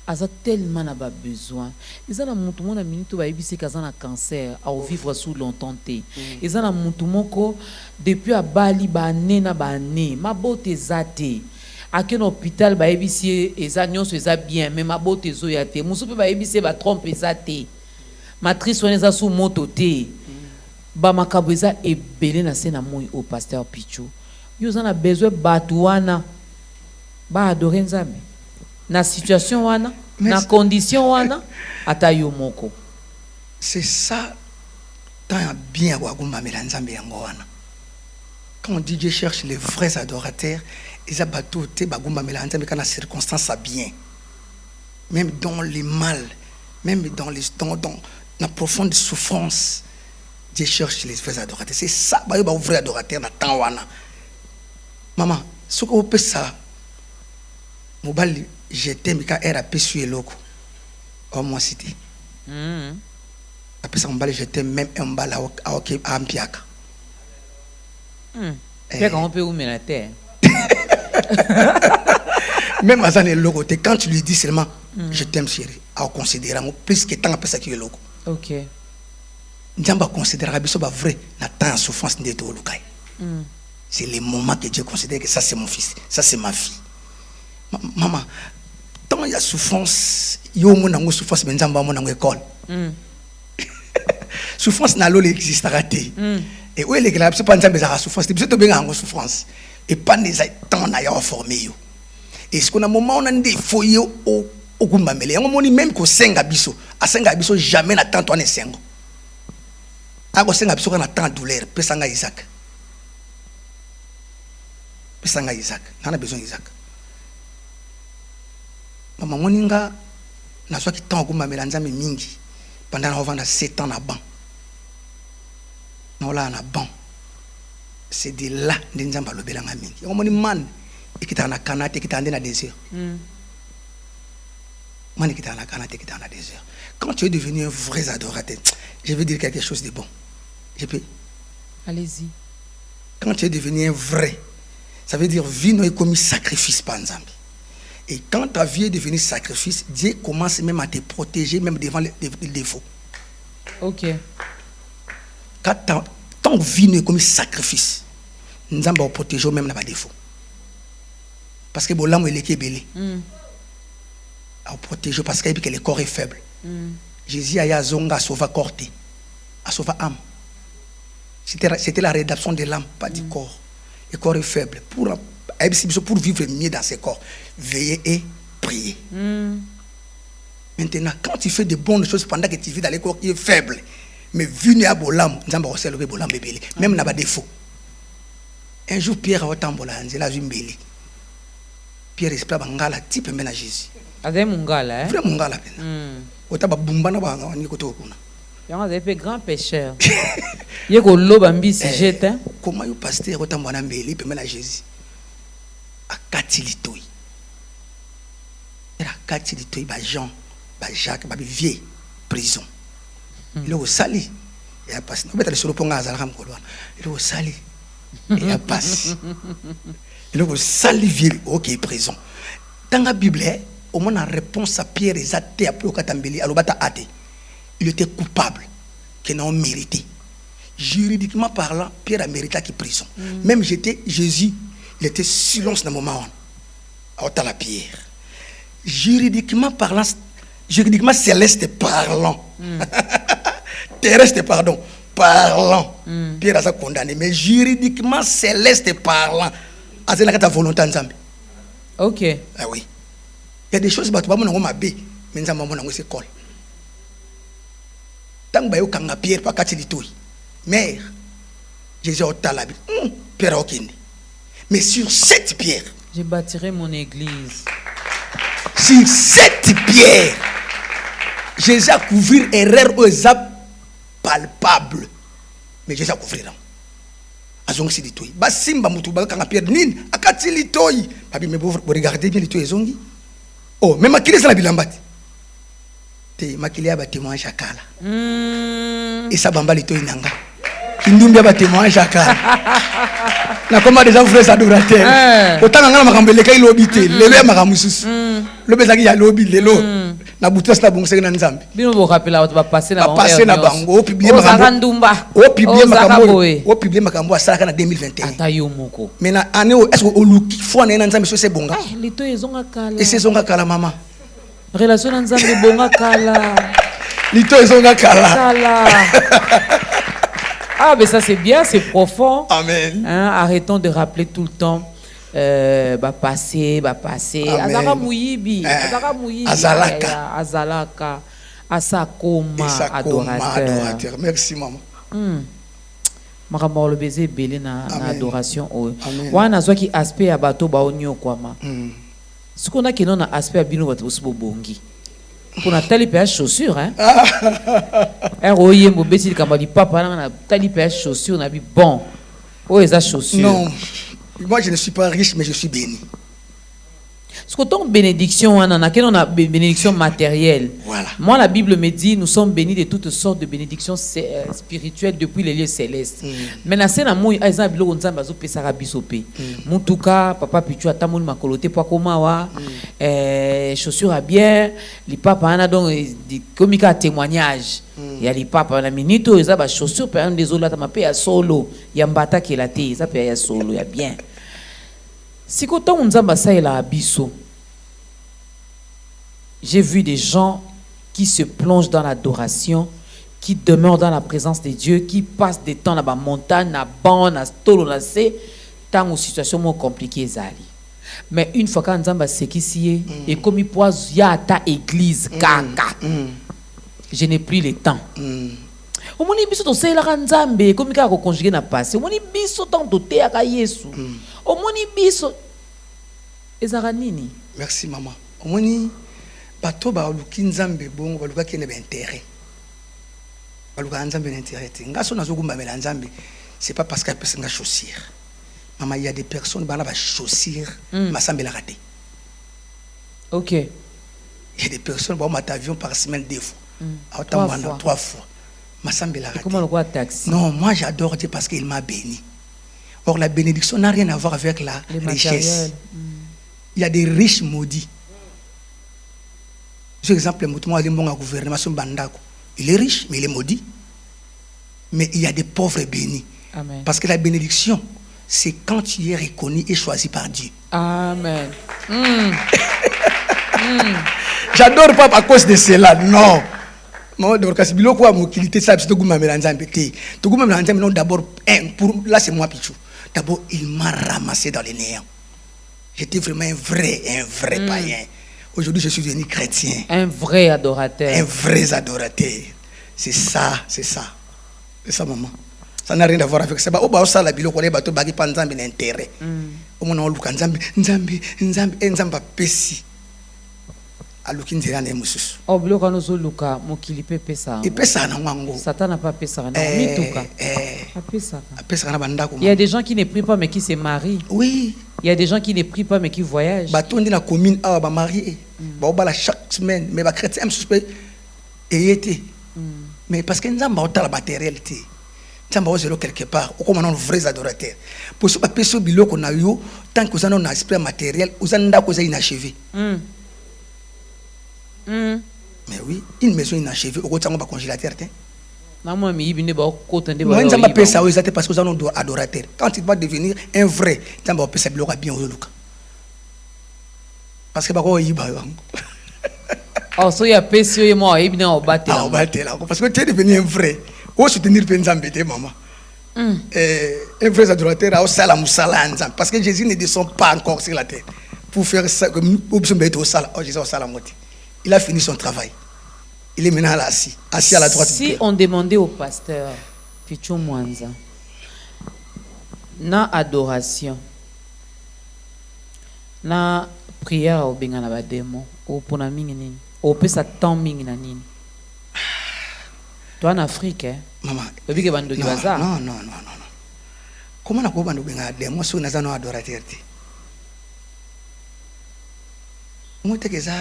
aza tellement na ba besoin. Ezana mutu mo na minute ba ebise kazana cancer a vivre sous longtemps te. Ezana mutu moko depuis abali ba ne na ba ne ma bote zate. À quel hôpital ba ebisi ezanyo so eza bien mais ma bote zo ya te. Musu pe ba ebisi ba trompe zate. Matrice on eza sous moto te. Ba makabo eza ebele na sena moi au pasteur Pichou. Yo zana besoin batu wana ba adorer nzambe. Na situation wana, na condition wana, ata yo moko. C'est ça tant bien wa gumba melanzambe yango wana. Quand on dit Dieu cherche les vrais adorateurs, ils abattent te bagumba melanzambe quand la circonstance a bien. Même dans les mal, même dans la profonde souffrance, Dieu cherche les vrais adorateurs. C'est ça, bah, un vrai adorateur dans temps wana. Maman, ce qu'on peut ça, mobile, j'étais mais quand elle a péché loco, au moins cité. Après ça, mobile, j'étais même un bal à Ampiaka. Pierre, on peut où mais la terre. Même à ça, le logo, quand tu lui dis seulement, je t'aime chérie, à considérer plus que tant après ça qui est logo. Ok. N'jamba considérer que c'est vrai, la temps souffrance de tout le c'est les moments que Dieu considère que ça c'est mon fils, ça c'est ma fille. Maman, tant il y a souffrance, il y a une souffrance, mais n'jamba mon école. Souffrance n'a l'eau existe raté. Et où est l'église? C'est pas n'jamba la souffrance, c'est plutôt bien en souffrance. Et pas des temps n'a pas formé. Et ce qu'on a moment on a des foyers au Gumbamele. On dit même qu'au Sengabiso, à Sengabiso jamais n'attend toi ne sengo. À Sengabiso on attend douleur. Pesanga Isaac. Pesanga Isaac. On a besoin d'Isaac. Maman moninga na soit qui temps au Gumbamele nzambe mingi pendant on vend 7 ans na ban. Non là na ban. C'est de là que nous avons le mingi. On dit man et qui est en Canada et qui est en désert. Man qui est en Canada et qui est en désert. Quand tu es devenu un vrai adorateur, je vais dire quelque chose de bon. Je peux. Allez-y. Quand tu es devenu un vrai, ça veut dire vie n'est comme sacrifice par exemple. Et quand ta vie est devenue sacrifice, Dieu commence même à te protéger même devant les défauts. Ok. Quand ton vie n'est comme sacrifice, nous allons protéger même dans les défauts. Parce que l'âme est belé. À protéger parce que le corps est faible. Jésus a zonga sauva corps, a sauva âme. C'était la rédaction de l'âme, pas du corps. Le corps est faible. Pour vivre mieux dans ce corps, veiller et prier. Maintenant, quand tu fais de bonnes choses pendant que tu vis dans le corps qui est faible, mais vulnérable l'âme, nous allons recevoir l'âme belé. Même dans les défauts. Un jour, Pierre a otambola, il a vu Mbeli. Pierre esprit bangala type mena Jésus. Avec mungala, hein? Vrai mungala pena. Otaba bumbana banga ni kotokuna. Yango avez grand pécheur. Yego loba mbisi jete. Comment yo pasteur otambola Mbeli pe mena Jésus. Akatilitoy. Era akatilitoy ba Jean, ba Jacques, ba vieux prison. Il est sali. Il a passé. On peut aller sur le pont à Zalram Kolwa. Il est sali. Il a passé. Il est sali vieux OK prison. Dans la Bible, au moins la réponse à Pierre et Zate après au Katambeli alobata ate. Il était coupable qu'il n'a pas mérité. Juridiquement parlant, Pierre a mérité qui prison. Même Jésus, il était silence dans le moment où la Pierre. Juridiquement parlant, juridiquement céleste parlant. Terrestre pardon, parlant. Pierre a condamné, mais juridiquement céleste parlant. C'est la volonté ensemble. Ok. Ah oui. Il y a des choses que tu vas me dire, mais nous avons mon école. Tant que tu as Pierre, pas qu'à mère, Jésus a talabé. Pierre a mais sur cette pierre, je bâtirai mon église. Sur cette pierre, Jésus a couvert erreur aux palpable. Mais Jésus a couvert. Azong si ditoi. Basimba mutuba kanga pierre nin akati litoi. Papi me vous regardez bien litoi zongi. Oh, même makile ça la bilambati. Te makile ya ba témoin chakala. Et ça bamba litoi nanga. Kindumbi ya ba témoin chakala. Na comment des frères adorateurs. Autant ngana makambele kai lobité, lelo makamususu. Lobe zaki ya lobi lelo. Na butas na bongse na nzambe. Bino bo rappeler auto ba passer na bango o publier makambo. O publier makambo asaka na 2021. Ata yo moko. Mais na année est-ce que oluki fo na nzambe so se bonga? Lito ezonga kala. Et c'est zonga kala mama. Relation na nzambe bonga kala. Lito ezonga kala. Kala. Ah mais ça c'est bien, c'est profond. Amen. Hein, arrêtons de rappeler tout le temps. Passer. Azaka muyibi. Azalaka. Azalaka. Asakoma adorateur. Merci maman. Makambo le baiser belé na adoration. Wana zwaki aspect ya bato ba onyo kwama. Ce qu'on a qui non na aspect ya bino bato bongi. Pour Nathalie Péa chaussures, hein. R.O.I. Mobétil Kamadi Papa, Nathalie Péa chaussures, on a dit bon. Où est sa chaussure? Non, moi je ne suis pas riche, mais je suis béni. Parce que ton bénédiction, on a bénédiction matérielle. Voilà. Moi, la Bible me dit, nous sommes bénis de toutes sortes de bénédictions spirituelles depuis les lieux célestes. Mais la scène à moi, ils ont bilo onzamba zo pesara bisope. Mutuka, papa pichu atamoni makolote po komawa, chaussures à bière, les papa ana donc des comiques à témoignage. Il y a les papas na minito, ils ont ba chaussures par exemple des autres là ma ya solo, ya mbata qui la té, ça peut ya solo, ya bien. Si quand on zamba ça la abisso, j'ai vu des gens qui se plongent dans l'adoration, qui demeurent dans la présence de Dieu, qui passent des temps dans la montagne, na ban, na stolo, na c'est tant aux situations moins compliquées zali. Mais une fois qu'on zamba c'est qui et comme il poise ya ta église kaka. Je n'ai plus le temps. Au moins biso to c'est la nzambe comme ka ko conjuguer na passé. Au moins biso tant to te aka Yesu. Au moins biso ezara nini? Merci maman. Au moins bato ba luki nzambe bongo ba luka kene ba intérêt. Ba luka nzambe l'intérêt. Ngaso nazo kumba mela nzambe. C'est pas parce qu'elle peut s'enga chaussure. Maman, il y a des personnes ba la ba chaussure ma sambe la raté. OK. Il y a des personnes ba mat avion par semaine 2 fois. 3 fois. Ma sambe la raté. Comment le quoi taxi? Non, moi j'adore Dieu parce qu'il m'a béni. Or la bénédiction n'a rien à voir avec la richesse. Il y a des riches maudits. Par exemple, le gouvernement, il est riche, mais il est maudit. Mais il y a des pauvres bénis. Amen. Parce que la bénédiction, c'est quand tu es reconnu et choisi par Dieu. Amen. J'adore pas à cause de cela, non. D'abord, là c'est moi Pichou. D'abord, il m'a ramassé dans les néants. J'étais vraiment un vrai païen. Aujourd'hui, je suis devenu chrétien. Un vrai adorateur. Un vrai adorateur. C'est ça. C'est ça, maman. Ça n'a rien à voir avec ça. Au bas, ça, la bilo, on est bateau, bagi, pas nzambe, l'intérêt. Au moment où on a nzambe, pesi. Aluki nzela na mususu. O bloka no zo luka mokili pe pesa. Et pesa na ngango. Satan n'a pas pesa na mituka. Pesa na bandako. Il y a des gens qui ne prient pas mais qui se marient. Oui. Il y a des gens qui ne prient pas mais qui voyagent. Batondi na commune awa ba marié. Ba bala chaque semaine mais ba chrétien suspect et été. Mais parce que nzamba otala matérialité. Nzamba ozelo quelque part, o comme on vrais adorateurs. Pour ce pas peso biloko na yo tant que ça non aspect matériel, uzanda ko za inachevé. Mais oui, une maison inachevée, au côté de mon congélateur. Parce que nous sommes adorateurs. Quand il va devenir un vrai, il va se bien au look. Parce que oh, so ya peso et moi, il vient au bâtiment. Parce que tu es devenu un vrai. Où soutenir Penzambe, maman. Un vrai adorateur, parce que Jésus ne descend pas encore sur la terre. Pour faire ça, comme Jésus au salam. Il a fini son travail. Il est maintenant là, assis à la droite. Si on demandait au pasteur, Pichou Mwanza, na adoration, na prière au bengana bademo, au pona mingi nini, au pesa temps mingi na nini. Toi en Afrique, hein? Maman. Non. Comment on a pu bando benga demo si on a zano adorateur? Moi te que ça.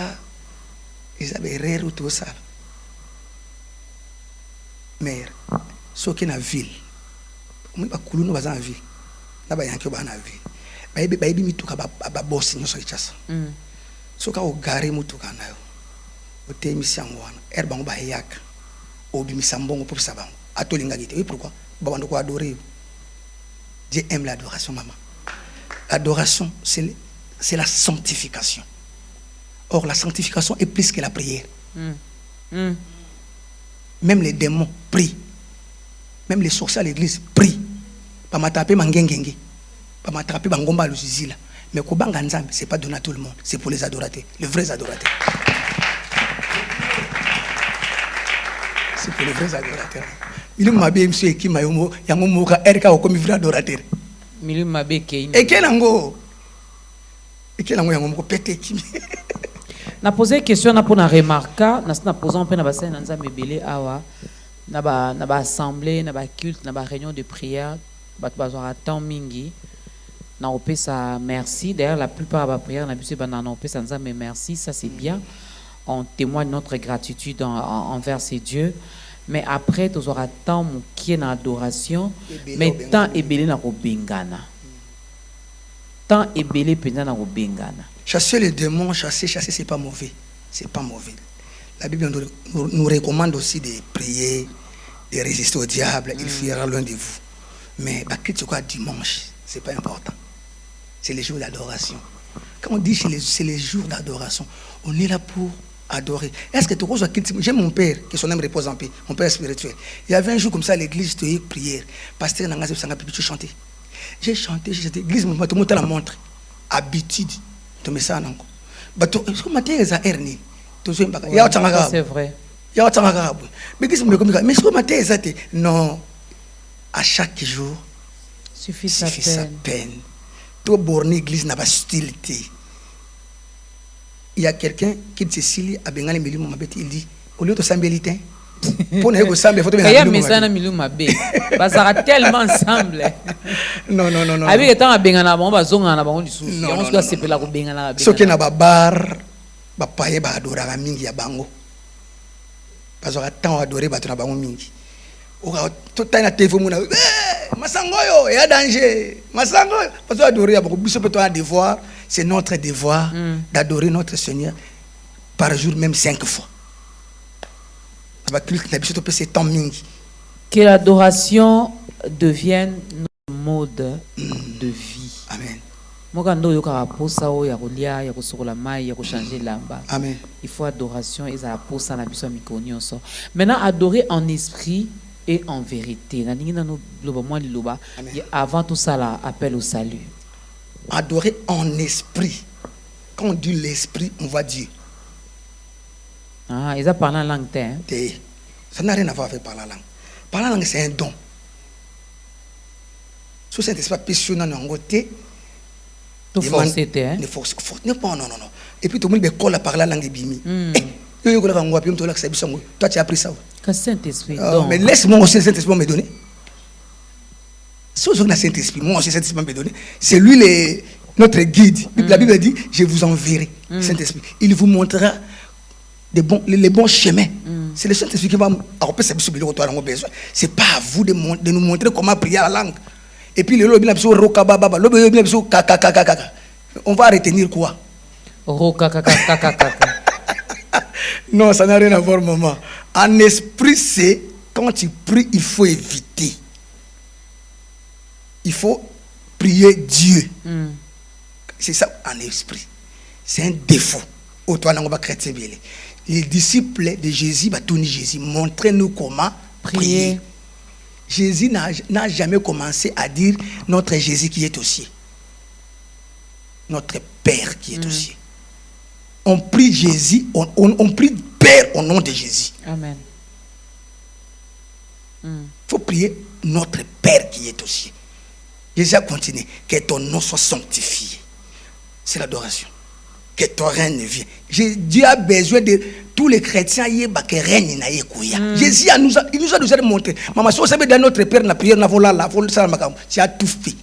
Ils avaient rire tout ça. Mais ceux qui sont dans la ville, on va couler dans la ville. Là, il y a qui sont dans la ville. Il y a des gens qui sont dans la bosse. Ceux qui sont garés, ils sont dans la ville. Ils sont dans la ville. Ils sont dans la ville. Oui, pourquoi? Dieu aime l'adoration, maman. L'adoration, c'est la sanctification. Or, la sanctification est plus que la prière. Même les démons prient. Même les sorciers à l'église prient. Pas m'attraper mangengenge. Pas m'attraper bangomba lusizila. Mais Kobanga Nzambe, ce n'est pas donné à tout le monde. C'est pour les adorateurs. Les vrais adorateurs. C'est pour les vrais adorateurs. Il m'a bien monsieur qui m'a yomo. Yango moka erika okomi vrai adorateur. Milu mabe keini. Et quel ango yango moko pété qui. Na posé une question na pour na remarquer, na posant pe na bassin na nzambe belé awa, na ba assemblée, na ba culte, na ba réunion de prière, ba bazora temps mingi. Na opesa merci. D'ailleurs la plupart de la prière na biso ba na opesa nzambe merci, ça c'est bien. On témoigne notre gratitude envers ces dieux. Mais après tu auras temps qui est dans adoration, mais temps est belé na ko bengana. Temps est belé pendant na ko bengana. Chasser les démons, chasser, c'est pas mauvais. C'est pas mauvais. La Bible nous recommande aussi de prier, de résister au diable. Il fuira loin de vous. Mais c'est quoi dimanche? C'est pas important. C'est les jours d'adoration. Quand on dit c'est les jours d'adoration, on est là pour adorer. Est-ce que tu vois, j'ai mon père, que son âme repose en paix, mon père spirituel. Il y avait un jour comme ça à l'église, tu prière. Pasteur Nangaze Sangapi, tu chantais. J'ai chanté, l'église, tout le monde la montre. Habitude. Tu mets ça en c'est vrai. Mais non, à chaque jour suffit sa peine. Tout borné église n'a pas hostilité. Il y a quelqu'un qui dit Cécilie a bengali milieu mabeti, il dit au lieu de sambelité pour ne pas sambler faut bien mais ça na milieu mabé bazara tellement ensemble. Non abi etant a bengana ba bazonga na bango lisusu on doit sepela ko bengana ce qui na ba bar ba paye ba adora mingi ya bango bazora tant adorer ba tuna bango mingi o tout temps na TV mona masango yo ya danger masango parce adorer ba ko biso peut un devoir. C'est notre devoir d'adorer notre Seigneur par jour, même 5 fois. Que l'adoration devienne notre mode de vie. Amen. Amen. Il faut adoration et ça pour ça. Maintenant, adorer en esprit et en vérité. Avant tout ça, là, appel au salut. Adorer en esprit. Quand on dit l'esprit, on voit Dieu. Ah, ils ont parlé en langue. Ça n'a rien à voir avec parler en langue. Parler en langue, c'est un don. Si c'est un esprit passionnant, on va te forcer. Non. Et puis tout le monde colle à parler en langue de Bimi. Toi, tu as appris ça. Saint-Esprit. Mais laisse-moi aussi le Saint-Esprit me donner. Si vous avez Saint-Esprit, moi aussi Saint-Esprit me donner. C'est lui notre guide. La Bible dit, je vous enverrai, Saint-Esprit. Il vous montrera les bons chemins. C'est le Saint-Esprit qui va arroper sa besoin. C'est pas à vous de nous montrer comment prier la langue. Et puis on va retenir quoi? Non, ça n'a rien à voir, maman. En esprit, c'est quand tu pries, il faut éviter. Il faut prier Dieu. C'est ça en esprit. C'est un défaut. Les disciples de Jésus, Jésus, montrez-nous comment prier. Jésus n'a jamais commencé à dire notre Jésus qui est au ciel. Notre Père qui est au ciel. On prie Jésus, on prie Père au nom de Jésus. Amen. Il faut prier notre Père qui est au ciel. Jésus a continué. Que ton nom soit sanctifié. C'est l'adoration. Que ton règne vienne. Dieu a besoin de tous les chrétiens qui règnent. Jésus il nous a déjà montré. Maman, si vous savez dans notre Père, la prière, tu as tout fait.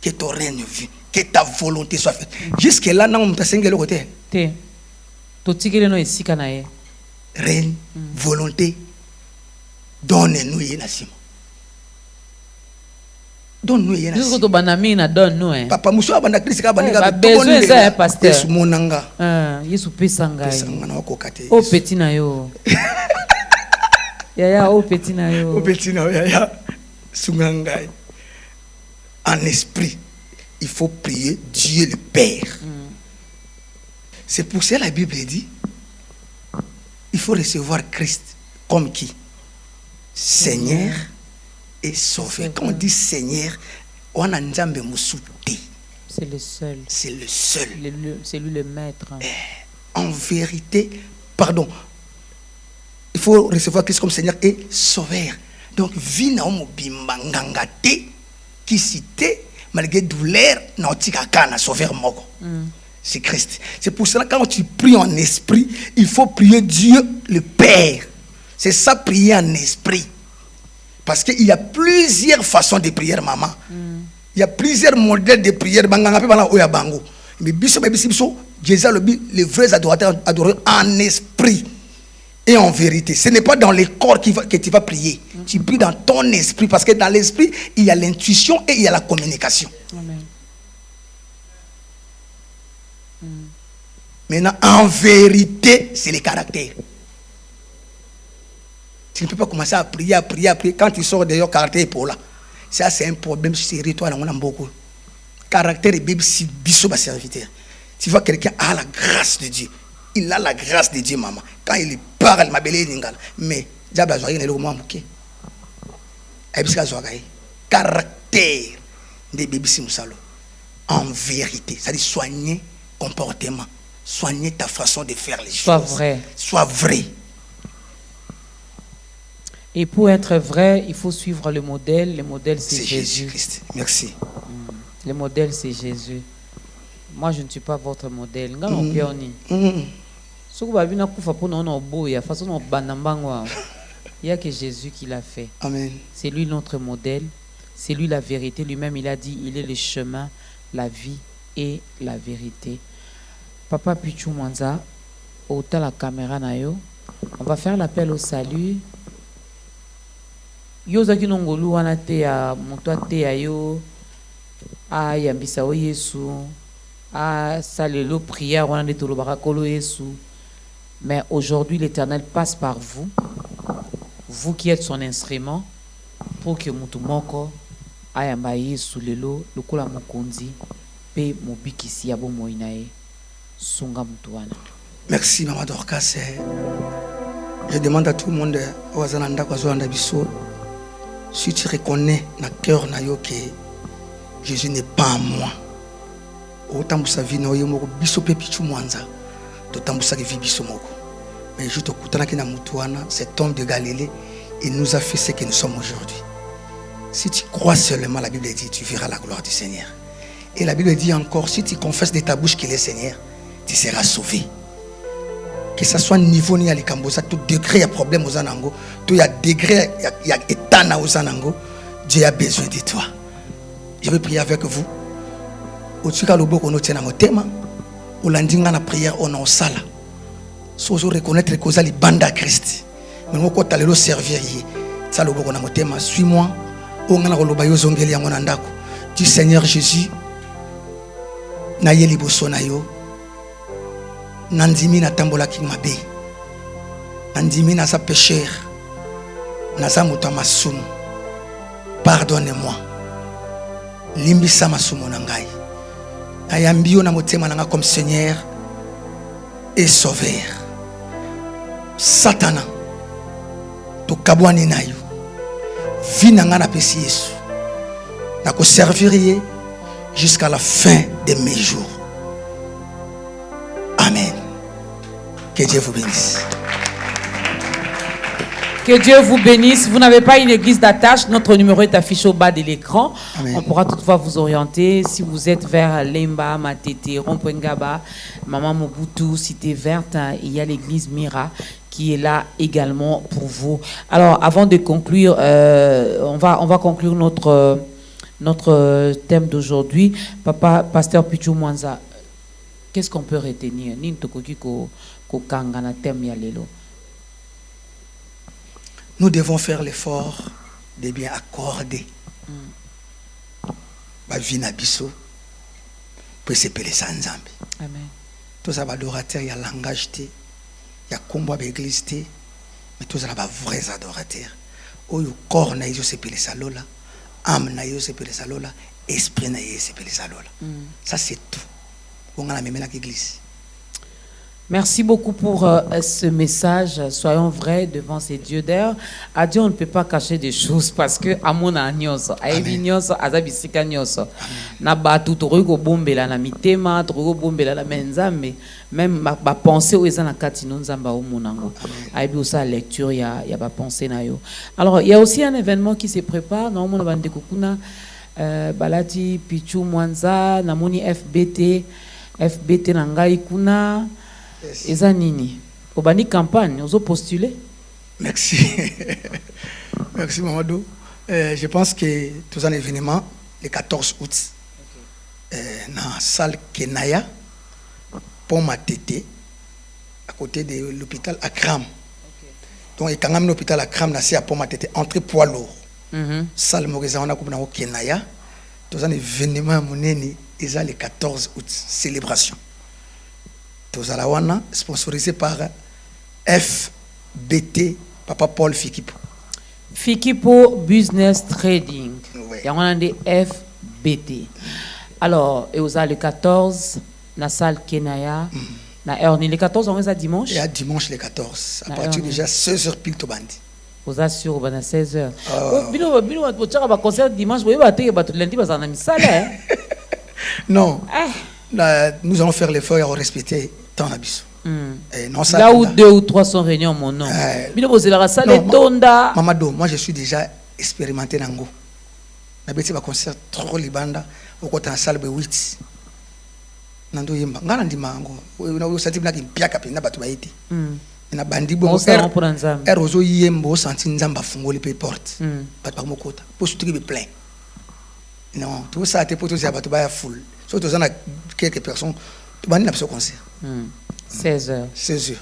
Que ton règne vienne. Que ta volonté soit faite. Jusque là, nous avons fait le côté. Règne, volonté, donne-nous une nation. Donne-nous une nation. Papa, nous sommes en crise. Besoin ça, pasteur. Yesu pesanga. Oh petit na yo. Yaya oh petit na yo. Oh petit na yo yaya. Sungangai. En esprit, il faut prier Dieu le Père. C'est pour ça que la Bible dit il faut recevoir Christ comme qui? Seigneur et Sauveur. Quand on dit Seigneur, on a Nzambe Mousouté. C'est le seul. C'est le seul. C'est lui le maître. En vérité, pardon, il faut recevoir Christ comme Seigneur et Sauveur. Donc, vina omo bimbangangate qui cité malgré douleur nautika kana Sauveur moko. c'est Christ. C'est pour cela quand tu pries en esprit, il faut prier Dieu le Père. C'est ça, prier en esprit. Parce qu'il y a plusieurs façons de prier, maman. Il y a plusieurs modèles de prière. Mais Jésus les vrais adorateurs adorent en esprit et en vérité. Ce n'est pas dans les corps que tu vas prier. Tu pries dans ton esprit. Parce que dans l'esprit, il y a l'intuition et il y a la communication. Amen. Maintenant, en vérité, c'est les caractères. Tu ne peux pas commencer à prier. Quand tu sors d'ailleurs, caractère pour là. Ça, c'est un problème sérieux. Toi, on a beaucoup. Caractère et bébé, c'est biso ma serviteur. Tu vois, quelqu'un a la grâce de Dieu. Il a la grâce de Dieu, maman. Quand il parle, ma belle Ningala. Mais, diable, il y a le moment bouquet. Caractère des bébés, c'est Moussalo. En vérité, c'est-à-dire soigner comportement. Soigner ta façon de faire les choses. Sois vrai. Sois vrai. Et pour être vrai, il faut suivre le modèle. Le modèle, c'est C'est Jésus. Jésus-Christ. Merci. Le modèle, c'est Jésus. Moi, je ne suis pas votre modèle. Il n'y a que Jésus qui l'a fait. Amen. C'est lui notre modèle. C'est lui la vérité. Lui-même, il a dit, il est le chemin, la vie et la vérité. Papa Pichou Mwanza, ôta la caméra na yo. On va faire l'appel au salut. Yo zaki nongolu wana te ya moto te ya yo a yambisa o Yesu a salelo prière wana de tolobaka kolo Yesu. Mais aujourd'hui l'Éternel passe par vous, vous qui êtes son instrument, pour que mutu moko ayamba Yesu lelo lokola mokonzi pe mobikisi ya bomoi na ye sunga mutu wana. Merci Maman Dorcas. Je demande à tout le monde si tu reconnais dans le cœur que Jésus n'est pas en moi. Autant que sa vie n'a eu moko biso pe pichu mwanza. D'autant que sa vie biso moko. Mais je te coutana ki na mutuana, cet homme de Galilée, il nous a fait ce que nous sommes aujourd'hui. Si tu crois seulement, la Bible dit, tu verras la gloire du Seigneur. Et la Bible dit encore, si tu confesses de ta bouche qu'il est Seigneur, tu seras sauvé. Que ce soit niveau ni à l'Ikambosa, tout degré, il y a problème aux Anango, tout il y a degré, il y a état aux Anango, Dieu a besoin de toi. Je vais prier avec vous. Au-dessus de l'obot qu'on tient à mon thème, au lundi, on a prière, on a au sala. Si vous reconnaître que vous allez banda Christ, mais nous allons le servir. Ça l'obot qu'on a mon thème, suis-moi. On a le bayo zongeli à mon andako. Du Seigneur Jésus, naye liboso na yo. Nandimi na tambola ki mabe. Nandimi na sa pécheur. Na sa muta masumu. Pardonnez-moi. Limbisa masumu na ngai. Ayambi yo na motema na nga comme Seigneur et Sauveur. Satana. To kabwani na yo. Vi na nga na pesi Yesu. Na ko servir jusqu'à la fin de mes jours. Amen. Que Dieu vous bénisse. Que Dieu vous bénisse. Vous n'avez pas une église d'attache. Notre numéro est affiché au bas de l'écran. On pourra toutefois vous orienter. Si vous êtes vers Lemba, Matete, Rompengaba, Maman Mobutu, Cité Verte, il y a l'église Mira qui est là également pour vous. Alors, avant de conclure, on va conclure notre thème d'aujourd'hui. Papa, Pasteur Pichou Mwanza, qu'est-ce qu'on peut retenir? Nous devons faire l'effort de bien accorder ma vie na biso pour s'épeler sans Nzambe. Amen. Tous les adorateurs, il y a langage, il y a combat d'église, mais tous les vrais adorateurs. Où le corps na yo s'épeler salola, âme na yo s'épeler salola, esprit na yo s'épeler salola. Ça c'est tout. On a la même église. Merci beaucoup pour ce message. Soyons vrais devant ces dieux d'air. À Dieu, on ne peut pas cacher des choses parce que à mon agnos, à Evinos, à Zabisika Nyos, na batu torugo bombela na mitema, torugo bombela na menzambe, même ma pensée aux na katino nzamba au monango. Aibi osa lecture y a ba pensée na yo. Alors il y a aussi un événement qui se prépare. Non mon bande kokuna balati Pichou Mwanza, namoni FBT. FBT Nangai Kuna. Eza nini? Obani campagne, ozo postuler? Merci. Merci Mamadou. Je pense que tous un événement le 14 août dans la salle Kenaya pour ma tété à côté de l'hôpital Akram. Donc il y a un hôpital Akram na pour ma tété entrée poids lourd. Salle Moreza on a comme au Kenaya. Tous un événement moneni est le 14 août célébration. Tous à la wana sponsorisé par FBT Papa Paul Fikipo. Fikipo Business Trading. Oui. Il y a un des FBT. Alors, et aux le 14, la salle Kenaya. Na Ernie, le 14, on est à dimanche? Et à dimanche le 14. À partir déjà 16h pile to bandi. Vous assurez, on a 16h. Bino, tu as un concert dimanche, vous avez lundi, vous avez un Non. Là, nous allons faire l'effort et respecter tant l'abus. Là où 2 ou 3 sont réunis en mon nom. Mamadou, moi je suis déjà expérimenté dans Ngo. Je vais concert trop libanda au côté de la salle de 8. Nando yemba ngala ndima ngo na senti blaki piaka pe na batu baiti na bandi bo erozo yembo senti nzamba fungoli pe porte batu bakokota po sutu be plein. Non, tout ça te poto za batu ba full. Surtout ça na quelques personnes to bandi na ce concert. 16h. 16h.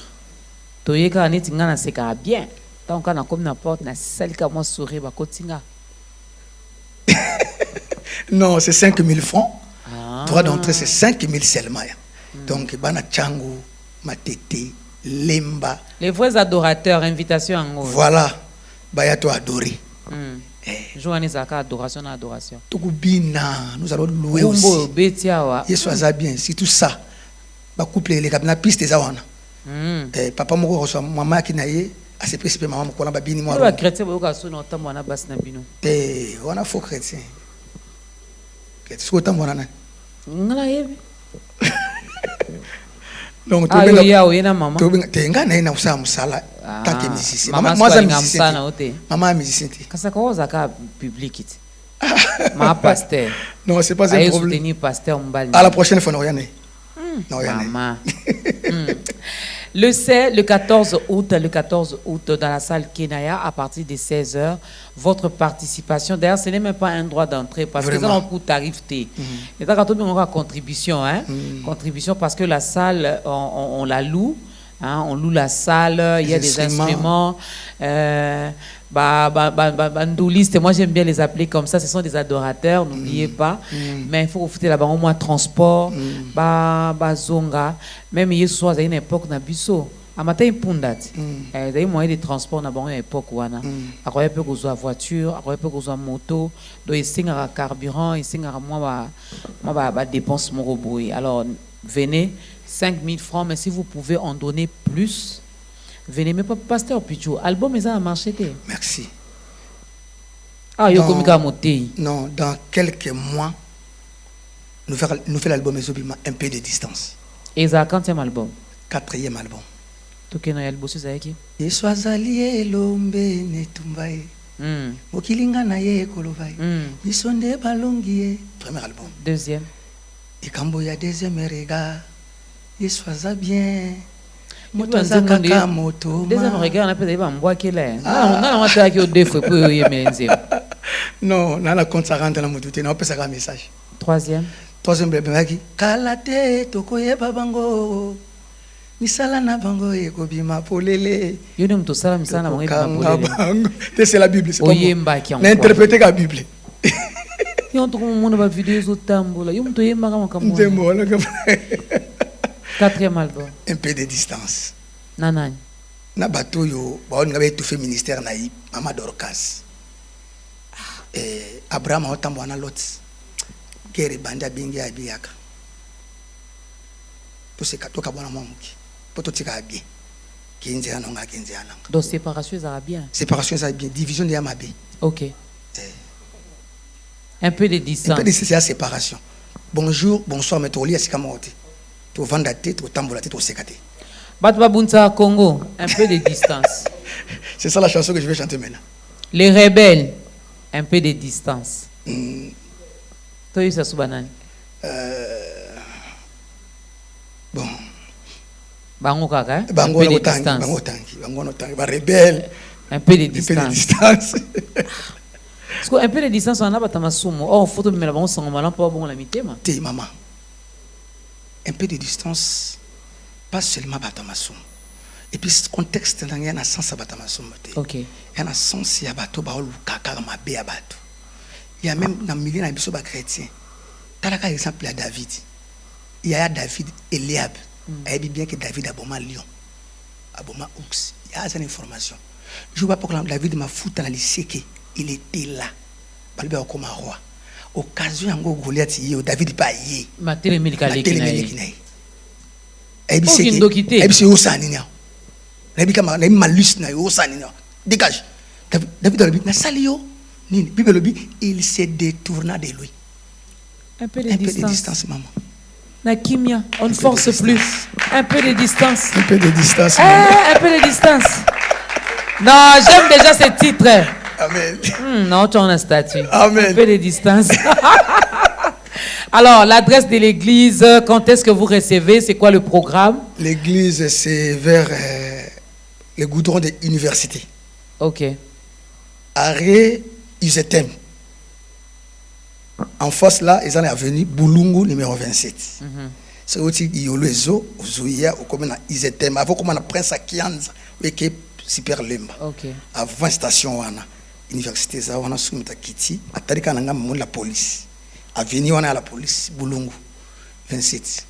Toyeka neti ngana seka bien. Tant qu'on a comme na porte na salika moi sourire ba kotinga. Non, c'est 5000 francs. Droit d'entrée, c'est 5000 seulement. Donc, Bana Tchango, Matete, Lemba. Les vrais adorateurs, invitation en haut. Voilà. Bayato adoré. Joannée Zaka, adoration, adoration. Tukubina, nous allons louer aussi. Yesu aza bien. Si tout ça, ba couple les cabina piste zawana. Papa moko reçoit maman qui naie, a se précipiter maman ko la babini moi. Ba chrétien ba ka so na tambo na bas na bino. On a faux chrétien. Qu'est-ce que tu as dit? Ngala yebi. Donc tu veux ya oyena maman. Tu veux ngana ina usama musala tant que musicien. Maman moi za musicien. Maman musicien. Kasa ko za ka public it. Ma pasteur. Non, c'est pas un problème. Soutenir pasteur Mbali. À la prochaine fois non rien. Non rien. Maman. Le 14 août, dans la salle Kenaya, à partir de 16h, votre participation, d'ailleurs, ce n'est même pas un droit d'entrée, parce que ça, on peut tarif T. Et donc, on aura contribution, hein? Contribution parce que la salle, on la loue, hein? On loue la salle, il y a des instruments, ndoulistes, moi j'aime bien les appeler comme ça, ce sont des adorateurs, n'oubliez pas, mais il faut profiter là-bas au moins transport, zonga, même il y a soit une époque na biso, à matin pundat, il y a moyen de transport na bonne époque wana, après peut que soit voiture, après peut que soit moto, donc il signe à carburant, il signe à moi dépense mon robot. Alors venez 5000 francs, mais si vous pouvez en donner plus. Venez, mais pas pasteur Pichou. Album est à marché. Merci. Ah, il y a non, dans quelques mois, nous faisons l'album un peu de distance. Et ça, quantième album? 4e album. Tu connais l'album, c'est ça qui? Yeswazali lombe netumbaye. Mokilinga na ye kolovaye. Misonde balongiye. Premier album. 2e. Ikambo ya 2e regard. Yeswaza bien. Deuxième regard, on a peut-être un bois qui est là. On a attaqué au défaut pour y mettre. Non, on a la compte ça rentre dans mon doute. On peut un message. 3e. 3e bébé qui kalate tokoye babango. Misala na bango e kobima polele. Yo to sala misala bango e polele. C'est la Bible, c'est pas moi. N'interprétez la Bible. Yo to comme mon vidéo zo tambola. Yo to yemba kama kama. 4e album. Un peu de distance. Nanani. Na bato yo, on avait tout fait ministère naïf, Mama Dorcas. Abraham a tambo na lot. Kere banda bingi abiaka. To se katoka bona mamuki. Poto tika bien. Kenze anonga kenze ananga. Donc séparation ça va bien. Séparation ça va bien, division de Yamabe. OK. Un peu de distance. Un peu de distance, c'est la séparation. Bonjour, bonsoir, mais tu lis à Sikamote. Tu vends la tête, tu tambour la tête, tu sécaté. Batbabunta Congo, un peu de distance. C'est ça la chanson que je vais chanter maintenant. Les rebelles, un peu de distance. Toi, ça sous banane. Bon. Bango kaka, hein? Bango Un peu de tangi, distance. bango tangi, bango no tangi, ba rebelle. Un peu de Un peu de distance. distance. Parce qu'un peu de distance, on a pas tamasumo. Oh, photo de la bango sans malin pour bon la mitema. T'es maman. Un peu de distance, pas seulement Batamasum. Et puis, ce contexte, il y a un sens à Batamasum. Ok. Il y a un sens à Batamasum. Il y a même dans le milieu de chrétien. Tu as un exemple à David. Il y a David Eliab. Il dit bien que David a bomba lion. A bomba ours. Il y a cette information. Je ne vois pas que David m'a foutu dans le lycée. Il était là. Il était comme un roi. Occasion ngo Goliath yi David pa yi Matele Milikale kinai ebi se ebi se osani nya ebi kama na malus na osani nya dégage David na salio ni Bible bi il se détourna de lui. Un peu de distance maman. Na kimia, on ne force plus. Un peu de distance. Un peu de distance. Un peu de distance. Non, j'aime déjà ce titre. Amen. Non, tu as un statut. Amen. Un peu de distance. Alors, l'adresse de l'église, quand est-ce que vous recevez? C'est quoi le programme? L'église, c'est vers le goudron de l'université. Ok. Arrêt Usetem. En face là, ils ont avenue Boulungu numéro 27. C'est aussi Yoloezo, Zouya, ou comme Usetem. Avant comme on a Prince Akianza, qui est super limba. Ok. Avant station wana. Université za wana sumita kiti atarika nanga mu la police avenue wana la police Bulungu 27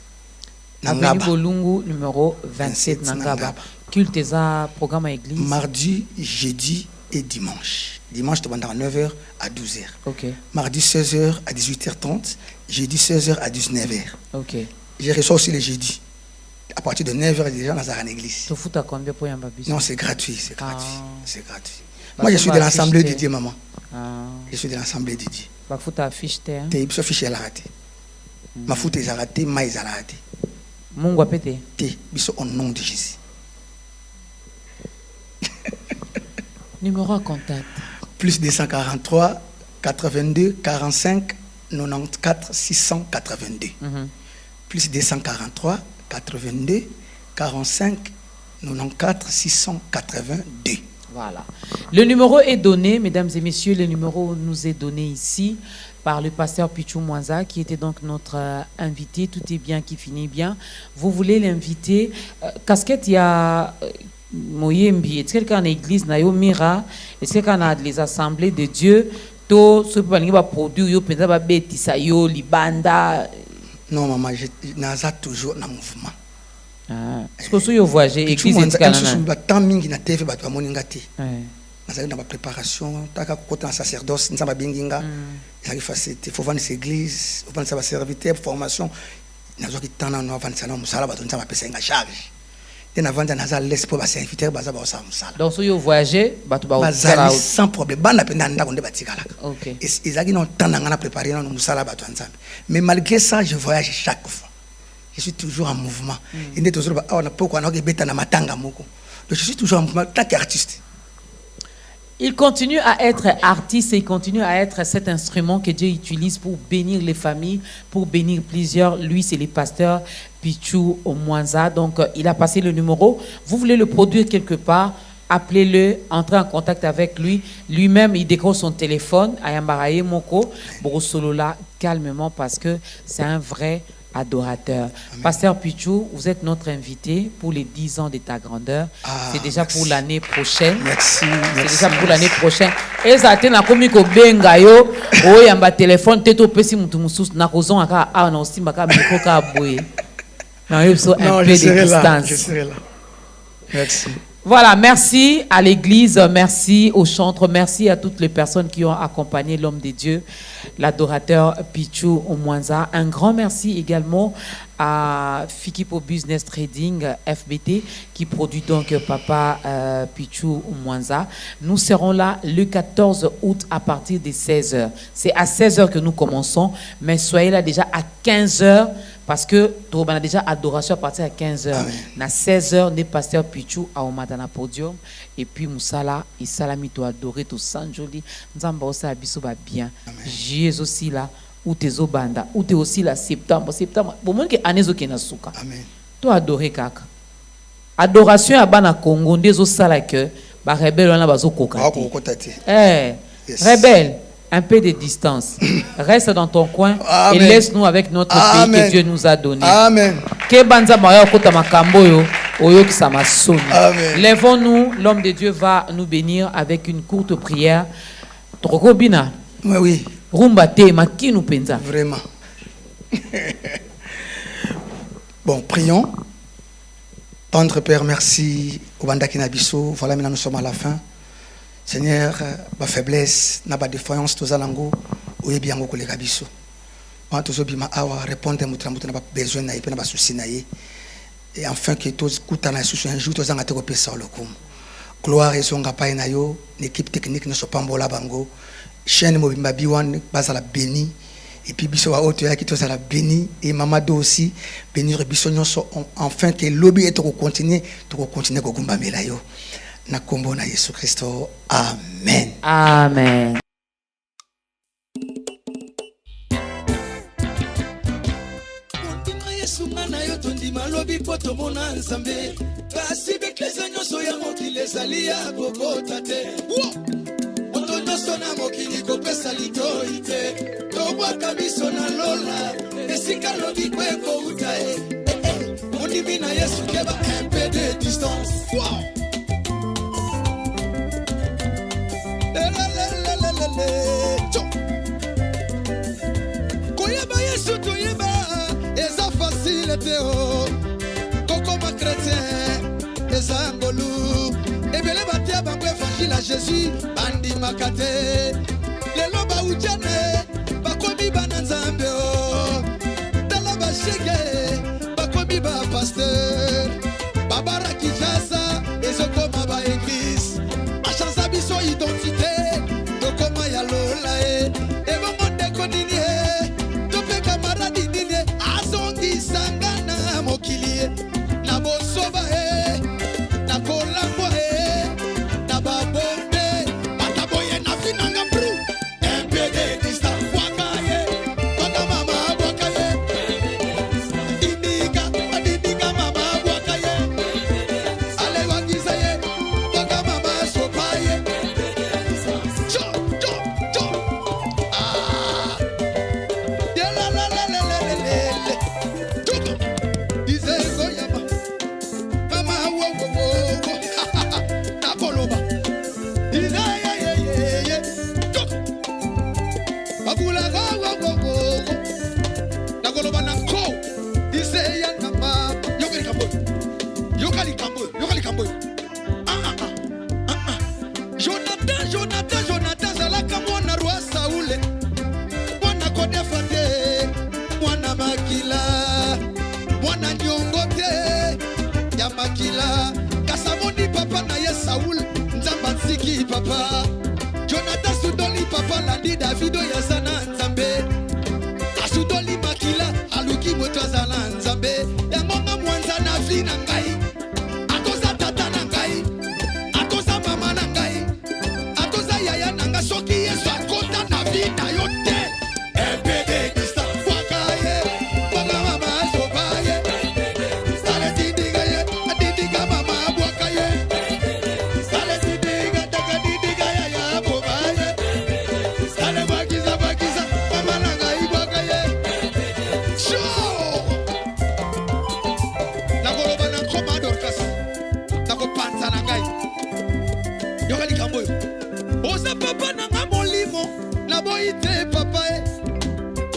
Nangaba avenue Bulungu numéro 27 Nangaba. Culte za programme à église mardi, jeudi et dimanche. Dimanche de 9h à 12h. OK. Mardi 16h à 18h30, jeudi 16h à 19h. OK. J'ai reçu aussi le jeudi. À partir de 9h déjà dans la église. Tu fous à combien pour y avoir? Non, c'est gratuit, c'est gratuit. C'est gratuit. Moi, je suis de l'Assemblée de Dieu, maman. Je suis de l'Assemblée de Dieu. Ma fout à affiche, t'es. T'es affiché à la raté. Ma fout est à raté, maïs à la raté. Mon gars pété. T'es, au nom de Jésus. Numéro à contact. Plus 243 82 45 94 682. Plus 243 82 45 94 682. Voilà. Le numéro est donné, mesdames et messieurs, le numéro nous est donné ici par le pasteur Pichou Mwanza, qui était donc notre invité. Tout est bien qui finit bien. Vous voulez l'inviter? Casquette, il y a Moyembi. Est-ce qu'il y a une église, Nayo Mira? Est-ce qu'il y a les assemblées de Dieu? To ce qui va produire, yo pensa ba betisa yo libanda. Non, maman, je n'ai toujours dans mouvement. Est-ce que vous voyagez église en Canada? Tant mingi na TV ba moninga te. Nazali na ba préparation, taka kokota na sacerdoce, nzamba benginga. Ezali facilité, faut vendre cette église, faut vendre sa serviteur, formation. Nazo ki tana no vendre ça na musala ba nzamba pesa nga charge. Tena vendre na za laisse pour ba serviteur ba za ba sa musala. Donc si vous voyagez, ba to ba bazali sans problème. Bana penda ndako nde batikala. OK. Ezali no tana nga na préparer na musala ba to nzamba. Mais malgré ça, je voyage chaque fois. Je suis toujours en mouvement. Je suis toujours en mouvement, tant qu'artiste. Il continue à être artiste et il continue à être cet instrument que Dieu utilise pour bénir les familles, pour bénir plusieurs. Lui, c'est le pasteur Pichou Mwanza. Donc, il a passé le numéro. Vous voulez le produire quelque part, appelez-le, entrez en contact avec lui. Lui-même, il décroche son téléphone. Ayambaraye Moko, Borosolola, calmement, parce que c'est un vrai adorateur. Amen. Pasteur Pichou, vous êtes notre invité pour les 10 ans de ta grandeur. C'est déjà merci. Pour l'année prochaine. Merci. C'est déjà pour l'année prochaine. Et ça a été na komi ko benga yo, o yamba téléphone teto pesi mutu mususu na kozon aka a na osimba ka miko ka boye. Na yo so un peu de distance. Je serai là. Merci. Voilà, merci à l'église, merci au chantre, merci à toutes les personnes qui ont accompagné l'homme de Dieu, l'adorateur Pichou Mwanza. Un grand merci également à Fikipo Business Trading FBT qui produit donc Papa Pichou Mwanza. Nous serons là le 14 août à partir de 16h. C'est à 16h que nous commençons, mais soyez là déjà à 15h. Parce que on a déjà adoration à partir de 15h. À 16h, on est pasteur Pichou à Omadana podium. Et puis Moussala, et Salami, tu adoré, tu sens joli. Nous avons aussi abisso bien. Jésus aussi là, ou tes obanda, ou t'es aussi là septembre. Bon, moi, que année qui na souka. Amen. To adorer kaka. Adoration à bana Congo ndezo sala que ba rebelle on a bazo kokati. Rebelle, un peu de distance. Reste dans ton coin. Amen. Et laisse-nous avec notre pays que Dieu nous a donné. Amen. Que banza maya kota makambo yo oyo ki sama soni. Lèvons-nous, l'homme de Dieu va nous bénir avec une courte prière. Trokobina. Oui. Rumba te makinu penza. Vraiment. Bon, prions. Tendre Père, merci. Obanda Kinabiso. Voilà, maintenant nous sommes à la fin. Seigneur, ma faiblesse, ma défaillance, tous alango, oye bien ngo kolega biso. Quand tous obima awa répondre mutra mutra na besoin na ipe na ba souci na ye. Et enfin que tous kutana souci un jour tous anga te kopesa lokum. Gloire et songa pa na yo, l'équipe technique ne so pambola bango. Chaîne mobimba biwan bazala béni. Et puis biso wa auto ya ki tous ala béni et mamado aussi bénir biso nyonso enfin que lobby et to continuer ko gumba melayo. Na kombo na Yesu Kristo. Amen. Amen. Koyeba Yesu toyeba eza facile teo koko ma chrétien eza ngolu ebele batia bango évangile à Jésus bandi makate lelo ba ujane bakomi bana nzambe o dala ba shege bakomi ba pasteur babara kijaza ezokoma ba église achanza biso identité tokoma ya lola e ebongo konini tope kamaradi nini azongi sangana mokili na bosoba na kolambo na babombe bataboye na finanga bru MPD distance wakaye baka mama wakaye indiga mama wakaye ale wakizaye baka mama sopaye Jonathan zalaka mwana roi Saoul mwana kodefate mwana makila mwana nyongote ya makila kasamoni papa na ye Saoul nzamba tsiki papa Jonathan sudoli papa landi Davido ya sana nzambe asudoli makila aluki moto azala nzambe ya monga mwanza na vi na ngai atoza tata na ngai atoza mama na ngai atoza yaya nanga soki yesu akota na vi na yo te MPD distance wakaye waka mama sopaye ale didiga ye didiga mama wakaye ale didiga daga didiga ya bobaye ale bakiza mama nanga wakaye show la goloba na koma dorkas na ko panza na ngai yokali kamboyo oza papa nanga molimo na boite papa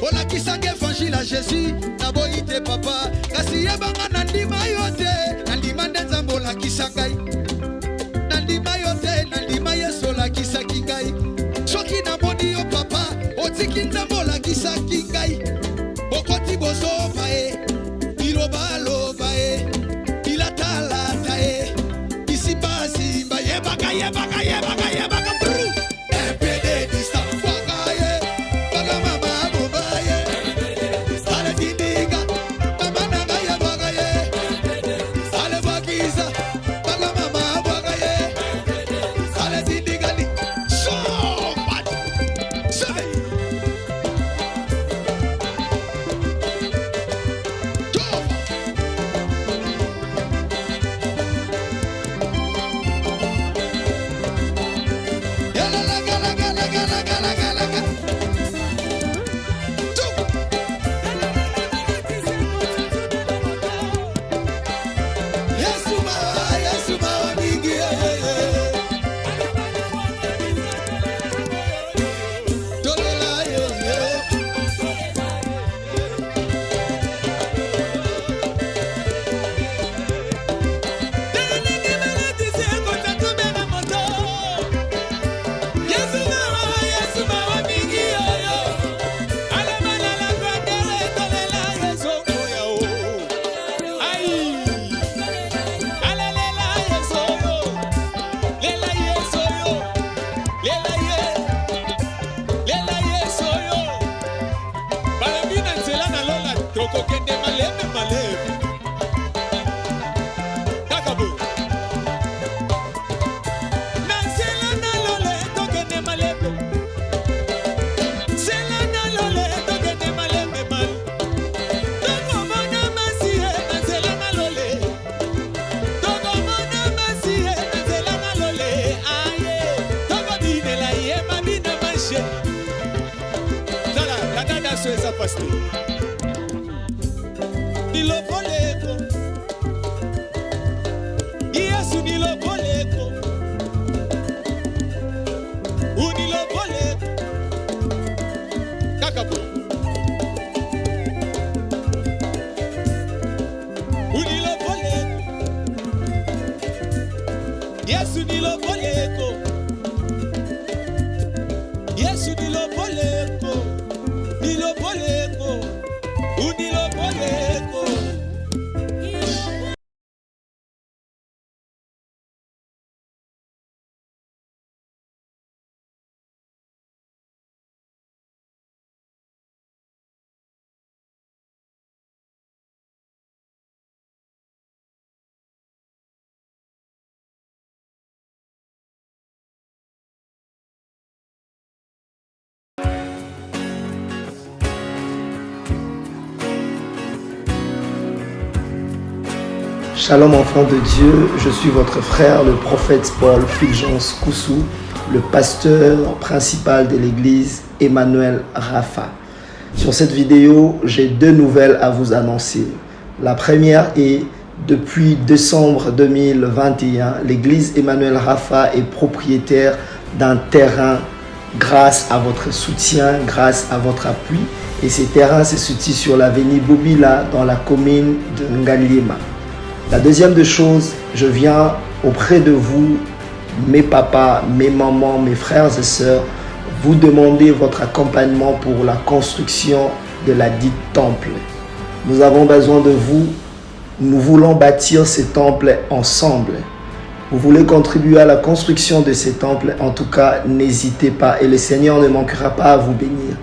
ola kisanga évangile à Jésus na boite papa kasi yebanga na ndima yote na ndima nzambe ola kisanga na ndima yote na ndima yesu ola kisaki ngai soki na moni yo papa otiki nzambe ola kisaki ngai okoti bozoba iloba loba ilatalata isimbasimba yebaka bru MPD distance wakaye baka mama bobaye ale didiga mama nanga yebaka ale bakiza baka mama bakaye ale didiga ni so much say tokokende maleme maleme kakabo nasela nalole tokende maleme sela nalole tokende maleme mal tokomona masie nasela nalole tokomona masie nasela nalole aye tokobinela ye mabina mashe zala kadada sweza paste nilopoleko Yesu nilopoleko unilopoleko kakapo unilopoleko Yesu nilopoleko Yesu nilopoleko nilopoleko unilopoleko Shalom enfants de Dieu, je suis votre frère le prophète Paul Fulgence Koussou, le pasteur principal de l'église Emmanuel Rapha. Sur cette vidéo, j'ai deux nouvelles à vous annoncer. La première est, depuis décembre 2021, l'église Emmanuel Rapha est propriétaire d'un terrain grâce à votre soutien, grâce à votre appui. Et ces terrains se situent sur l'avenue Bobila dans la commune de Ngaliema. La deuxième des choses, je viens auprès de vous, mes papas, mes mamans, mes frères et sœurs, vous demander votre accompagnement pour la construction de la dite temple. Nous avons besoin de vous. Nous voulons bâtir ce temple ensemble. Vous voulez contribuer à la construction de ce temple, en tout cas, n'hésitez pas et le Seigneur ne manquera pas à vous bénir.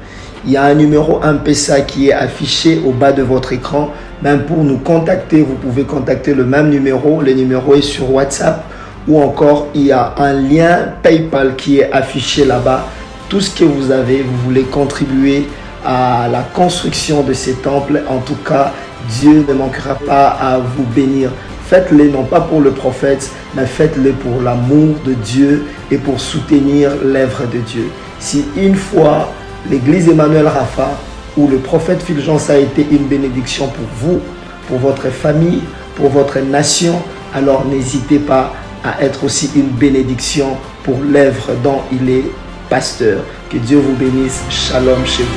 Il y a un numéro M-Pesa qui est affiché au bas de votre écran. Même pour nous contacter, vous pouvez contacter le même numéro. Le numéro est sur WhatsApp ou encore il y a un lien PayPal qui est affiché là-bas. Tout ce que vous avez, vous voulez contribuer à la construction de ces temples. En tout cas, Dieu ne manquera pas à vous bénir. Faites-le non pas pour le prophète, mais faites-le pour l'amour de Dieu et pour soutenir l'œuvre de Dieu. Si une fois l'église Emmanuel Rapha où le prophète Fulgence a été une bénédiction pour vous, pour votre famille, pour votre nation, alors n'hésitez pas à être aussi une bénédiction pour l'œuvre dont il est pasteur. Que Dieu vous bénisse. Shalom chez vous.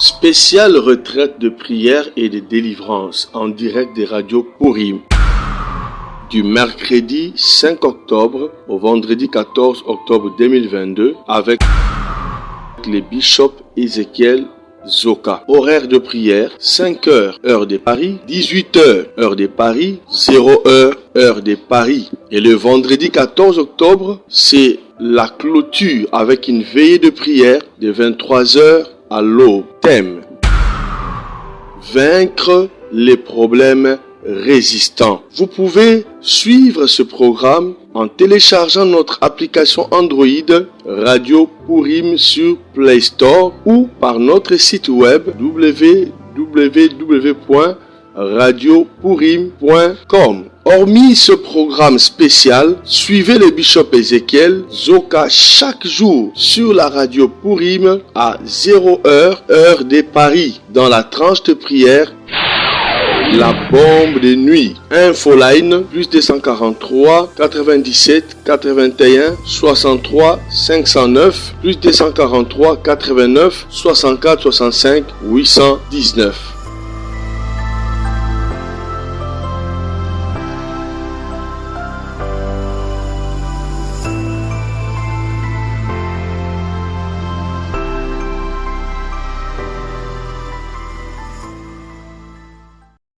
Spéciale retraite de prière et de délivrance en direct des radios Purim. Du mercredi 5 octobre au vendredi 14 octobre 2022 avec les bishops Ézéchiel Zoka. Horaire de prière 5h heure de Paris, 18h heure de Paris, 0h heure de Paris. Et le vendredi 14 octobre, c'est la clôture avec une veillée de prière de 23h à l'aube. Thème: vaincre les problèmes résistants. Vous pouvez suivre ce programme en téléchargeant notre application Android Radio Purim sur Play Store ou par notre site web www.radiopurim.com. Hormis ce programme spécial, suivez le bishop Ézéchiel Zoka chaque jour sur la radio Purim à 0h heure de Paris dans la tranche de prière La bombe de nuit. Infoline plus 243 97 81 63 509 plus 243 89 64 65 819.